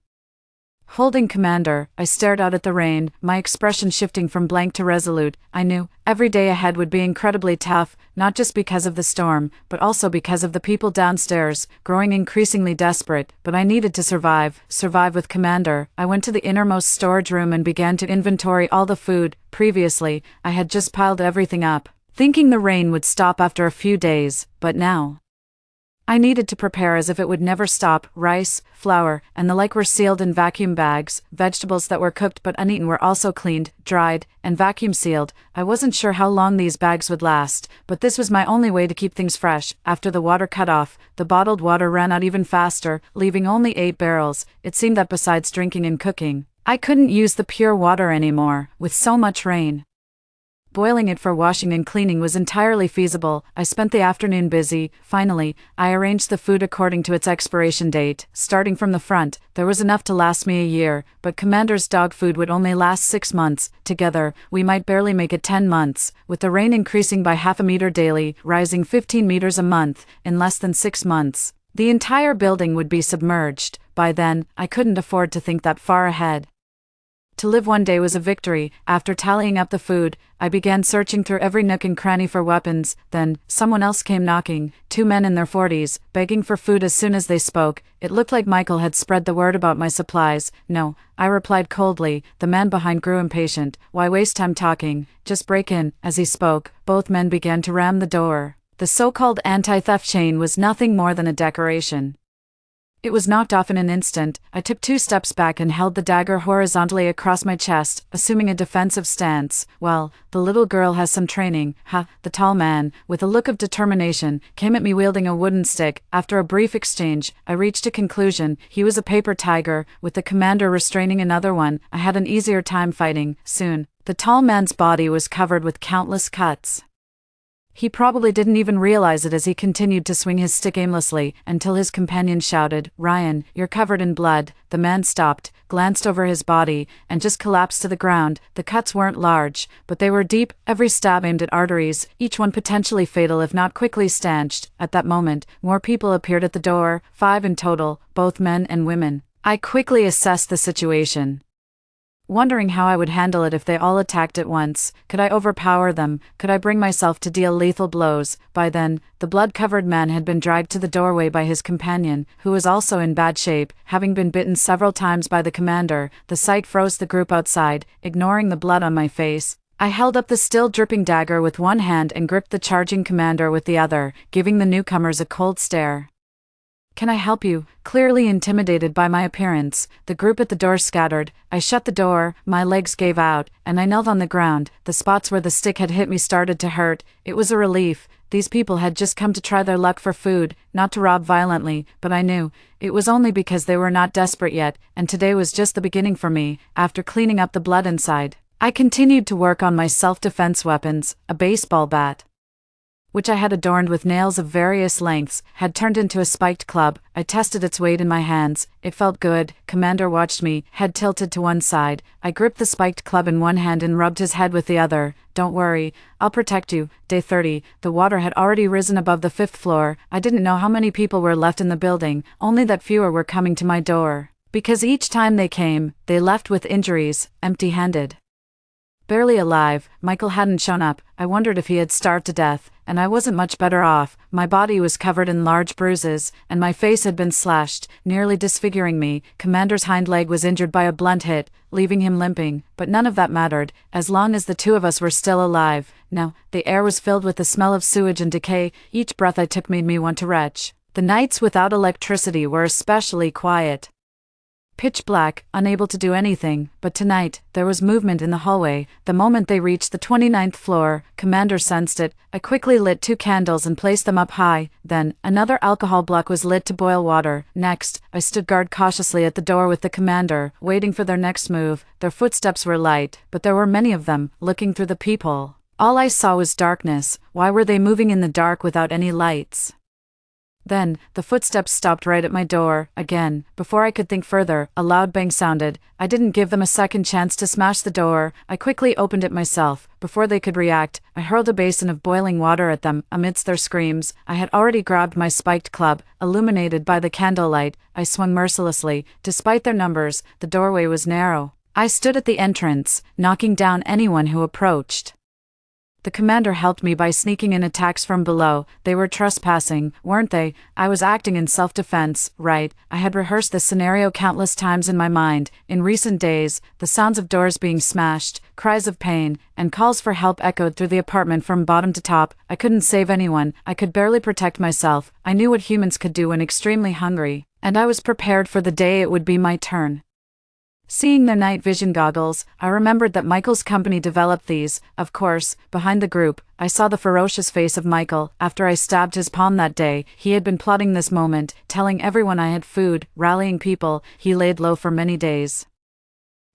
Holding Commander, I stared out at the rain, my expression shifting from blank to resolute. I knew every day ahead would be incredibly tough, not just because of the storm, but also because of the people downstairs, growing increasingly desperate. But I needed to survive with Commander. I went to the innermost storage room and began to inventory all the food. Previously, I had just piled everything up, thinking the rain would stop after a few days, but now I needed to prepare as if it would never stop. Rice, flour, and the like were sealed in vacuum bags. Vegetables that were cooked but uneaten were also cleaned, dried, and vacuum sealed. I wasn't sure how long these bags would last, but this was my only way to keep things fresh. After the water cut off, the bottled water ran out even faster, leaving only 8 barrels. It seemed that besides drinking and cooking, I couldn't use the pure water anymore, with so much rain. Boiling it for washing and cleaning was entirely feasible. I spent the afternoon busy. Finally, I arranged the food according to its expiration date. Starting from the front, there was enough to last me a year, but Commander's dog food would only last 6 months. Together, we might barely make it 10 months. With the rain increasing by half a meter daily, rising 15 meters a month, in less than 6 months, the entire building would be submerged. By then, I couldn't afford to think that far ahead. To live one day was a victory. After tallying up the food, I began searching through every nook and cranny for weapons. Then, someone else came knocking, 2 men in their 40s, begging for food as soon as they spoke. It looked like Michael had spread the word about my supplies. No, I replied coldly. The man behind grew impatient. Why waste time talking? Just break in. As he spoke, both men began to ram the door. The so-called anti-theft chain was nothing more than a decoration. It was knocked off in an instant. I took 2 steps back and held the dagger horizontally across my chest, assuming a defensive stance. Well, the little girl has some training. Ha! The tall man, with a look of determination, came at me wielding a wooden stick. After a brief exchange, I reached a conclusion. He was a paper tiger, with the commander restraining another one. I had an easier time fighting. Soon, the tall man's body was covered with countless cuts. He probably didn't even realize it as he continued to swing his stick aimlessly, until his companion shouted, "Ryan, you're covered in blood." The man stopped, glanced over his body, and just collapsed to the ground. The cuts weren't large, but they were deep, every stab aimed at arteries, each one potentially fatal if not quickly stanched. At that moment, more people appeared at the door, 5 in total, both men and women. I quickly assessed the situation, wondering how I would handle it if they all attacked at once. Could I overpower them? Could I bring myself to deal lethal blows? By then, the blood-covered man had been dragged to the doorway by his companion, who was also in bad shape, having been bitten several times by the commander. The sight froze the group outside, ignoring the blood on my face. I held up the still dripping dagger with one hand and gripped the charging commander with the other, giving the newcomers a cold stare. "Can I help you?" Clearly intimidated by my appearance, the group at the door scattered. I shut the door, my legs gave out, and I knelt on the ground. The spots where the stick had hit me started to hurt. It was a relief. These people had just come to try their luck for food, not to rob violently, but I knew it was only because they were not desperate yet, and today was just the beginning for me. After cleaning up the blood inside, I continued to work on my self-defense weapons. A baseball bat, which I had adorned with nails of various lengths, had turned into a spiked club. I tested its weight in my hands. It felt good. Commander watched me, head tilted to one side. I gripped the spiked club in one hand and rubbed his head with the other. "Don't worry, I'll protect you." Day 30. The water had already risen above the 5th floor. I didn't know how many people were left in the building, only that fewer were coming to my door. Because each time they came, they left with injuries, empty-handed. Barely alive, Michael hadn't shown up. I wondered if he had starved to death, and I wasn't much better off. My body was covered in large bruises, and my face had been slashed, nearly disfiguring me. Commander's hind leg was injured by a blunt hit, leaving him limping, but none of that mattered, as long as the 2 of us were still alive. Now, the air was filled with the smell of sewage and decay. Each breath I took made me want to retch. The nights without electricity were especially quiet. Pitch black, unable to do anything, but tonight, there was movement in the hallway. The moment they reached the 29th floor, Commander sensed it. I quickly lit 2 candles and placed them up high. Then, another alcohol block was lit to boil water. Next, I stood guard cautiously at the door with the commander, waiting for their next move. Their footsteps were light, but there were many of them, looking through the peephole. All I saw was darkness. Why were they moving in the dark without any lights? Then, the footsteps stopped right at my door. Again, before I could think further, a loud bang sounded. I didn't give them a second chance to smash the door. I quickly opened it myself. Before they could react, I hurled a basin of boiling water at them. Amidst their screams, I had already grabbed my spiked club. Illuminated by the candlelight, I swung mercilessly. Despite their numbers, the doorway was narrow. I stood at the entrance, knocking down anyone who approached. The commander helped me by sneaking in attacks from below. They were trespassing, weren't they? I was acting in self-defense, right? I had rehearsed this scenario countless times in my mind. In recent days, the sounds of doors being smashed, cries of pain, and calls for help echoed through the apartment from bottom to top. I couldn't save anyone. I could barely protect myself. I knew what humans could do when extremely hungry, and I was prepared for the day it would be my turn. Seeing their night vision goggles, I remembered that Michael's company developed these. Of course, behind the group, I saw the ferocious face of Michael. After I stabbed his palm that day, he had been plotting this moment, telling everyone I had food, rallying people. He laid low for many days,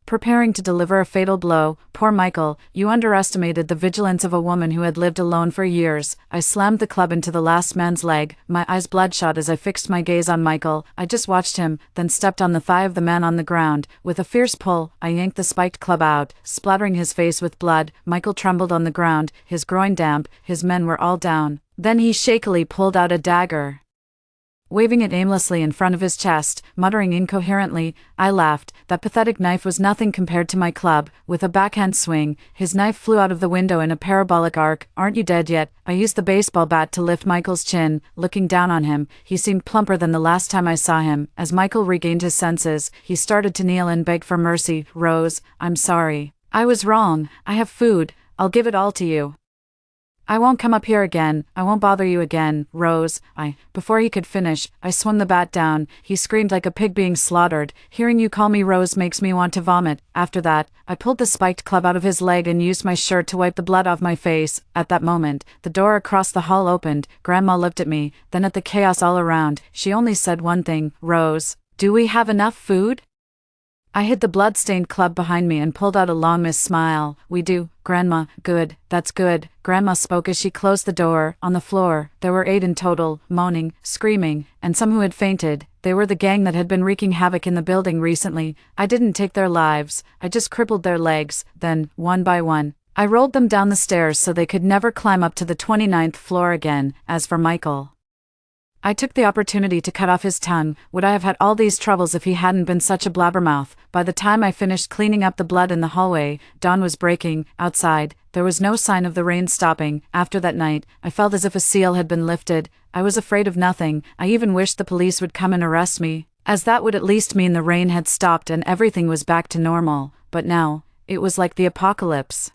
preparing to deliver a fatal blow. Poor Michael, you underestimated the vigilance of a woman who had lived alone for years. I slammed the club into the last man's leg, my eyes bloodshot as I fixed my gaze on Michael. I just watched him, then stepped on the thigh of the man on the ground. With a fierce pull, I yanked the spiked club out, splattering his face with blood. Michael trembled on the ground, his groin damp. His men were all down. Then he shakily pulled out a dagger, waving it aimlessly in front of his chest, muttering incoherently. I laughed. That pathetic knife was nothing compared to my club. With a backhand swing, his knife flew out of the window in a parabolic arc. "Aren't you dead yet?" I used the baseball bat to lift Michael's chin. Looking down on him, he seemed plumper than the last time I saw him. As Michael regained his senses, he started to kneel and beg for mercy. "Rose, I'm sorry. I was wrong. I have food. I'll give it all to you." I won't come up here again, I won't bother you again, Rose. Before he could finish, I swung the bat down. He screamed like a pig being slaughtered. Hearing you call me Rose makes me want to vomit. After that, I pulled the spiked club out of his leg and used my shirt to wipe the blood off my face. At that moment, the door across the hall opened. Grandma looked at me, then at the chaos all around. She only said one thing, Rose, do we have enough food? I hid the blood-stained club behind me and pulled out a long smile. We do, Grandma. Good, that's good. Grandma spoke as she closed the door. On the floor, there were 8 in total, moaning, screaming, and some who had fainted. They were the gang that had been wreaking havoc in the building recently. I didn't take their lives, I just crippled their legs. Then, one by one, I rolled them down the stairs so they could never climb up to the 29th floor again. As for Michael, I took the opportunity to cut off his tongue. Would I have had all these troubles if he hadn't been such a blabbermouth? By the time I finished cleaning up the blood in the hallway, dawn was breaking. Outside, there was no sign of the rain stopping. After that night, I felt as if a seal had been lifted. I was afraid of nothing. I even wished the police would come and arrest me, as that would at least mean the rain had stopped and everything was back to normal. But now, it was like the apocalypse.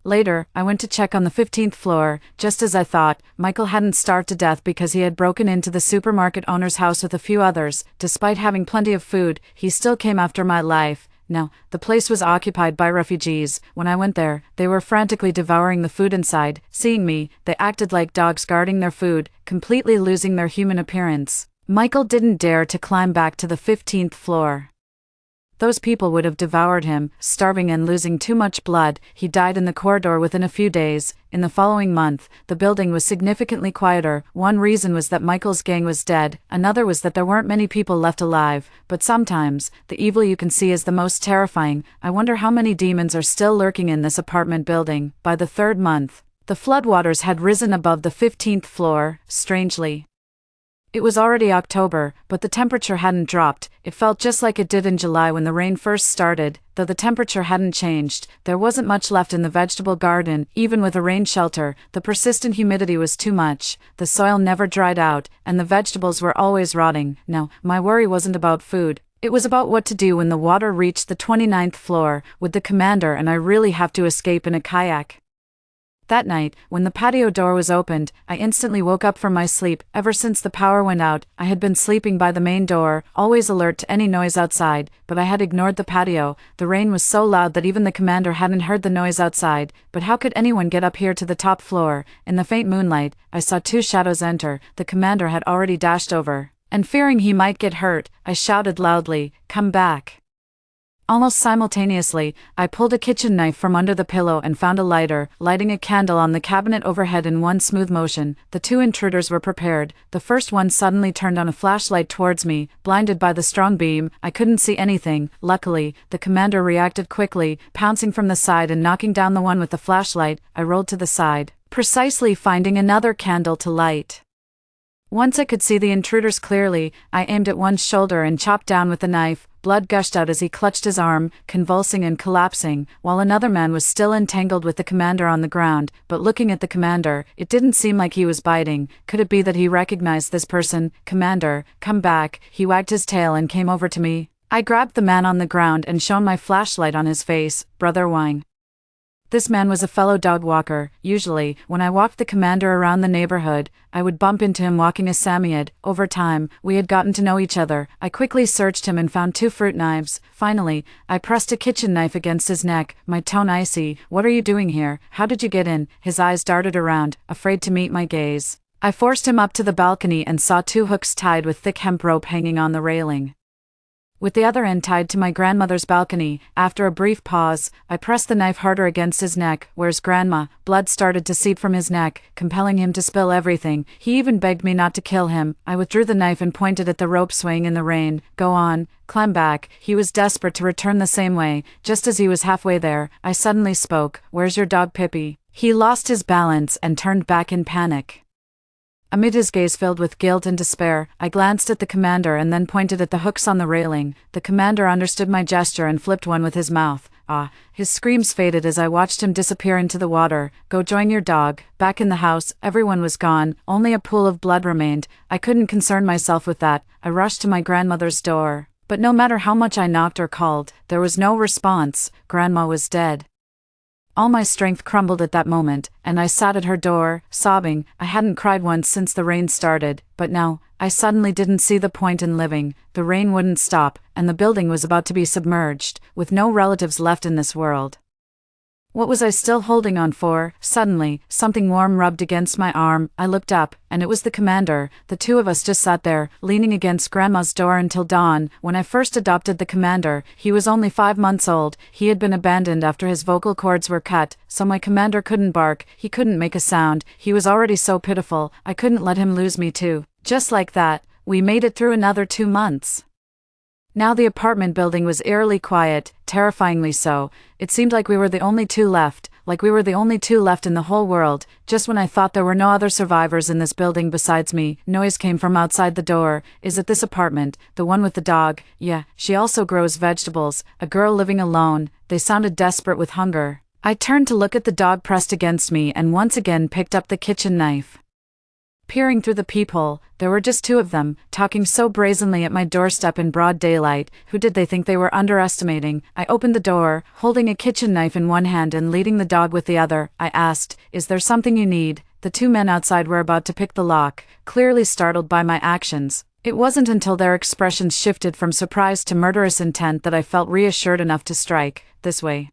Later, I went to check on the 15th floor. Just as I thought, Michael hadn't starved to death because he had broken into the supermarket owner's house with a few others. Despite having plenty of food, he still came after my life. Now, the place was occupied by refugees. When I went there, they were frantically devouring the food inside. Seeing me, they acted like dogs guarding their food, completely losing their human appearance. Michael didn't dare to climb back to the 15th floor. Those people would have devoured him, starving and losing too much blood. He died in the corridor within a few days. In the following month, the building was significantly quieter. One reason was that Michael's gang was dead, another was that there weren't many people left alive. But sometimes, the evil you can see is the most terrifying. I wonder how many demons are still lurking in this apartment building. By the 3rd month, the floodwaters had risen above the 15th floor. Strangely, it was already October, but the temperature hadn't dropped. It felt just like it did in July when the rain first started. Though the temperature hadn't changed, there wasn't much left in the vegetable garden. Even with a rain shelter, the persistent humidity was too much. The soil never dried out, and the vegetables were always rotting. Now, my worry wasn't about food. It was about what to do when the water reached the 29th floor. Would the commander and I really have to escape in a kayak? That night, when the patio door was opened, I instantly woke up from my sleep. Ever since the power went out, I had been sleeping by the main door, always alert to any noise outside, but I had ignored the patio. The rain was so loud that even the commander hadn't heard the noise outside. But how could anyone get up here to the top floor? In the faint moonlight, I saw 2 shadows enter. The commander had already dashed over, and fearing he might get hurt, I shouted loudly, "Come back!" Almost simultaneously, I pulled a kitchen knife from under the pillow and found a lighter. Lighting a candle on the cabinet overhead in one smooth motion, the 2 intruders were prepared. The first one suddenly turned on a flashlight towards me. Blinded by the strong beam, I couldn't see anything. Luckily, the commander reacted quickly, pouncing from the side and knocking down the one with the flashlight. I rolled to the side, precisely finding another candle to light. Once I could see the intruders clearly, I aimed at one's shoulder and chopped down with the knife. Blood gushed out as he clutched his arm, convulsing and collapsing, while another man was still entangled with the commander on the ground. But looking at the commander, it didn't seem like he was biting. Could it be that he recognized this person? "Commander, come back." He wagged his tail and came over to me. I grabbed the man on the ground and shone my flashlight on his face. "Brother Wang." This man was a fellow dog walker. Usually, when I walked the commander around the neighborhood, I would bump into him walking a Samoyed. Over time, we had gotten to know each other. I quickly searched him and found 2 fruit knives. Finally, I pressed a kitchen knife against his neck, my tone icy. "What are you doing here? How did you get in?" His eyes darted around, afraid to meet my gaze. I forced him up to the balcony and saw 2 hooks tied with thick hemp rope hanging on the railing, with the other end tied to my grandmother's balcony. After a brief pause, I pressed the knife harder against his neck. "Where's Grandma?" Blood started to seep from his neck, compelling him to spill everything. He even begged me not to kill him. I withdrew the knife and pointed at the rope swaying in the rain. "Go on, climb back." He was desperate to return the same way. Just as he was halfway there, I suddenly spoke. "Where's your dog Pippi?" He lost his balance and turned back in panic. Amid his gaze filled with guilt and despair, I glanced at the commander and then pointed at the hooks on the railing. The commander understood my gesture and flipped one with his mouth. His screams faded as I watched him disappear into the water. "Go join your dog." Back in the house, everyone was gone. Only a pool of blood remained. I couldn't concern myself with that. I rushed to my grandmother's door. But no matter how much I knocked or called, there was no response. Grandma was dead. All my strength crumbled at that moment, and I sat at her door, sobbing. I hadn't cried once since the rain started, but now, I suddenly didn't see the point in living. The rain wouldn't stop, and the building was about to be submerged, with no relatives left in this world. What was I still holding on for? Suddenly, something warm rubbed against my arm. I looked up, and it was the commander. The two of us just sat there, leaning against Grandma's door until dawn. When I first adopted the commander, he was only 5 months old. He had been abandoned after his vocal cords were cut, so my commander couldn't bark, he couldn't make a sound. He was already so pitiful, I couldn't let him lose me too. Just like that, we made it through another 2 months. Now the apartment building was eerily quiet, terrifyingly so. It seemed like we were the only two left, in the whole world. Just when I thought there were no other survivors in this building besides me, noise came from outside the door. Is it this apartment, the one with the dog? Yeah, she also grows vegetables, a girl living alone. They sounded desperate with hunger. I turned to look at the dog pressed against me and once again picked up the kitchen knife. Peering through the peephole, there were just 2 of them, talking so brazenly at my doorstep in broad daylight. Who did they think they were underestimating? I opened the door, holding a kitchen knife in one hand and leading the dog with the other. I asked, "Is there something you need?" The 2 men outside were about to pick the lock, clearly startled by my actions. It wasn't until their expressions shifted from surprise to murderous intent that I felt reassured enough to strike. This way.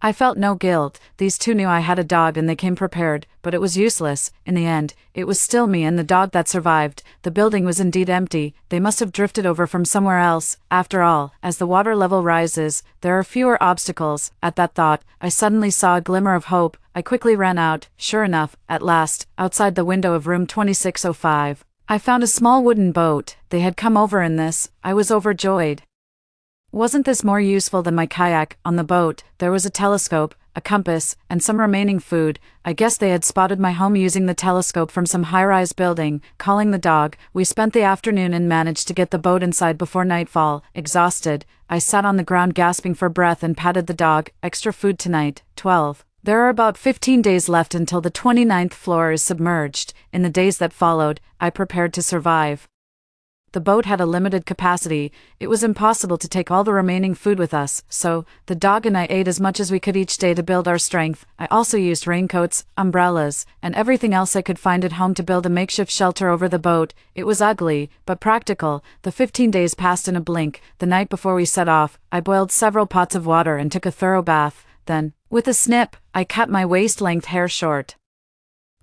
I felt no guilt. These 2 knew I had a dog and they came prepared, but it was useless. In the end, it was still me and the dog that survived. The building was indeed empty. They must have drifted over from somewhere else. After all, as the water level rises, there are fewer obstacles. At that thought, I suddenly saw a glimmer of hope. I quickly ran out. Sure enough, at last, outside the window of room 2605, I found a small wooden boat. They had come over in this. I was overjoyed. Wasn't this more useful than my kayak? On the boat, there was a telescope, a compass, and some remaining food. I guess they had spotted my home using the telescope from some high-rise building. Calling the dog, we spent the afternoon and managed to get the boat inside before nightfall. Exhausted, I sat on the ground gasping for breath and patted the dog. Extra food tonight. 12. There are about 15 days left until the 29th floor is submerged. In the days that followed, I prepared to survive. The boat had a limited capacity. It was impossible to take all the remaining food with us, so the dog and I ate as much as we could each day to build our strength. I also used raincoats, umbrellas, and everything else I could find at home to build a makeshift shelter over the boat. It was ugly, but practical. The 15 days passed in a blink. The night before we set off, I boiled several pots of water and took a thorough bath. Then, with a snip, I cut my waist-length hair short.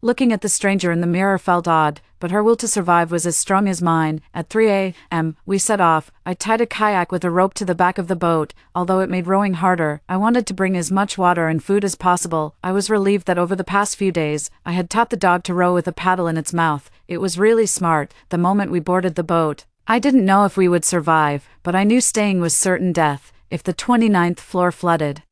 Looking at the stranger in the mirror felt odd, but her will to survive was as strong as mine. At 3 a.m., we set off. I tied a kayak with a rope to the back of the boat. Although it made rowing harder, I wanted to bring as much water and food as possible. I was relieved that over the past few days, I had taught the dog to row with a paddle in its mouth. It was really smart. The moment we boarded the boat, I didn't know if we would survive, but I knew staying was certain death. If the 29th floor flooded,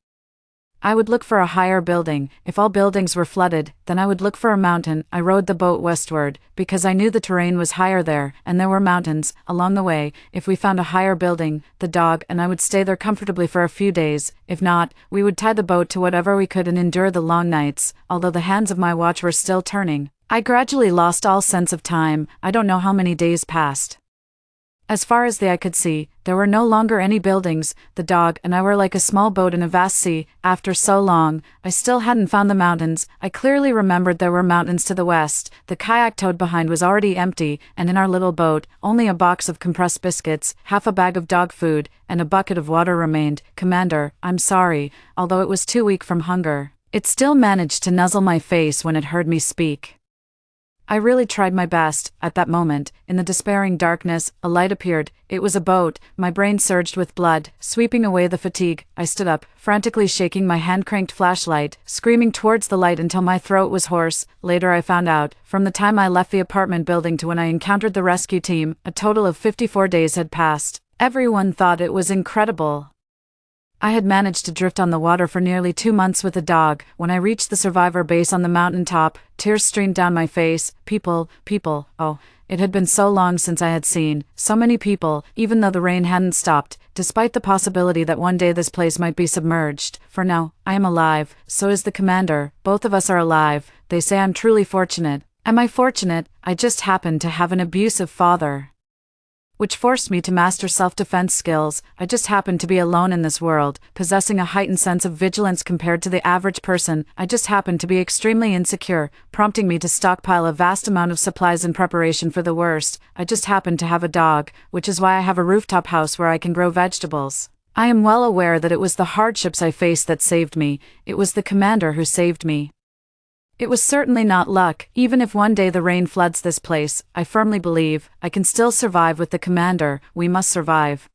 I would look for a higher building. If all buildings were flooded, then I would look for a mountain. I rowed the boat westward, because I knew the terrain was higher there, and there were mountains along the way. If we found a higher building, the dog and I would stay there comfortably for a few days. If not, we would tie the boat to whatever we could and endure the long nights. Although the hands of my watch were still turning, I gradually lost all sense of time. I don't know how many days passed. As far as the eye could see, there were no longer any buildings. The dog and I were like a small boat in a vast sea. After so long, I still hadn't found the mountains. I clearly remembered there were mountains to the west. The kayak towed behind was already empty, and in our little boat, only a box of compressed biscuits, half a bag of dog food, and a bucket of water remained. Commander, I'm sorry. Although it was too weak from hunger, it still managed to nuzzle my face when it heard me speak. I really tried my best. At that moment, in the despairing darkness, a light appeared. It was a boat. My brain surged with blood, sweeping away the fatigue. I stood up, frantically shaking my hand-cranked flashlight, screaming towards the light until my throat was hoarse. Later I found out, from the time I left the apartment building to when I encountered the rescue team, a total of 54 days had passed. Everyone thought it was incredible. I had managed to drift on the water for nearly 2 months with a dog. When I reached the survivor base on the mountain top, tears streamed down my face. People, oh, it had been so long since I had seen so many people, even though the rain hadn't stopped, despite the possibility that one day this place might be submerged. For now, I am alive, so is the commander. Both of us are alive. They say I'm truly fortunate. Am I fortunate? I just happen to have an abusive father. which forced me to master self-defense skills. I just happened to be alone in this world, possessing a heightened sense of vigilance compared to the average person. I just happened to be extremely insecure, prompting me to stockpile a vast amount of supplies in preparation for the worst. I just happened to have a dog, which is why I have a rooftop house where I can grow vegetables. I am well aware that it was the hardships I faced that saved me. It was the commander who saved me. It was certainly not luck. Even if one day the rain floods this place, I firmly believe I can still survive with the commander. We must survive.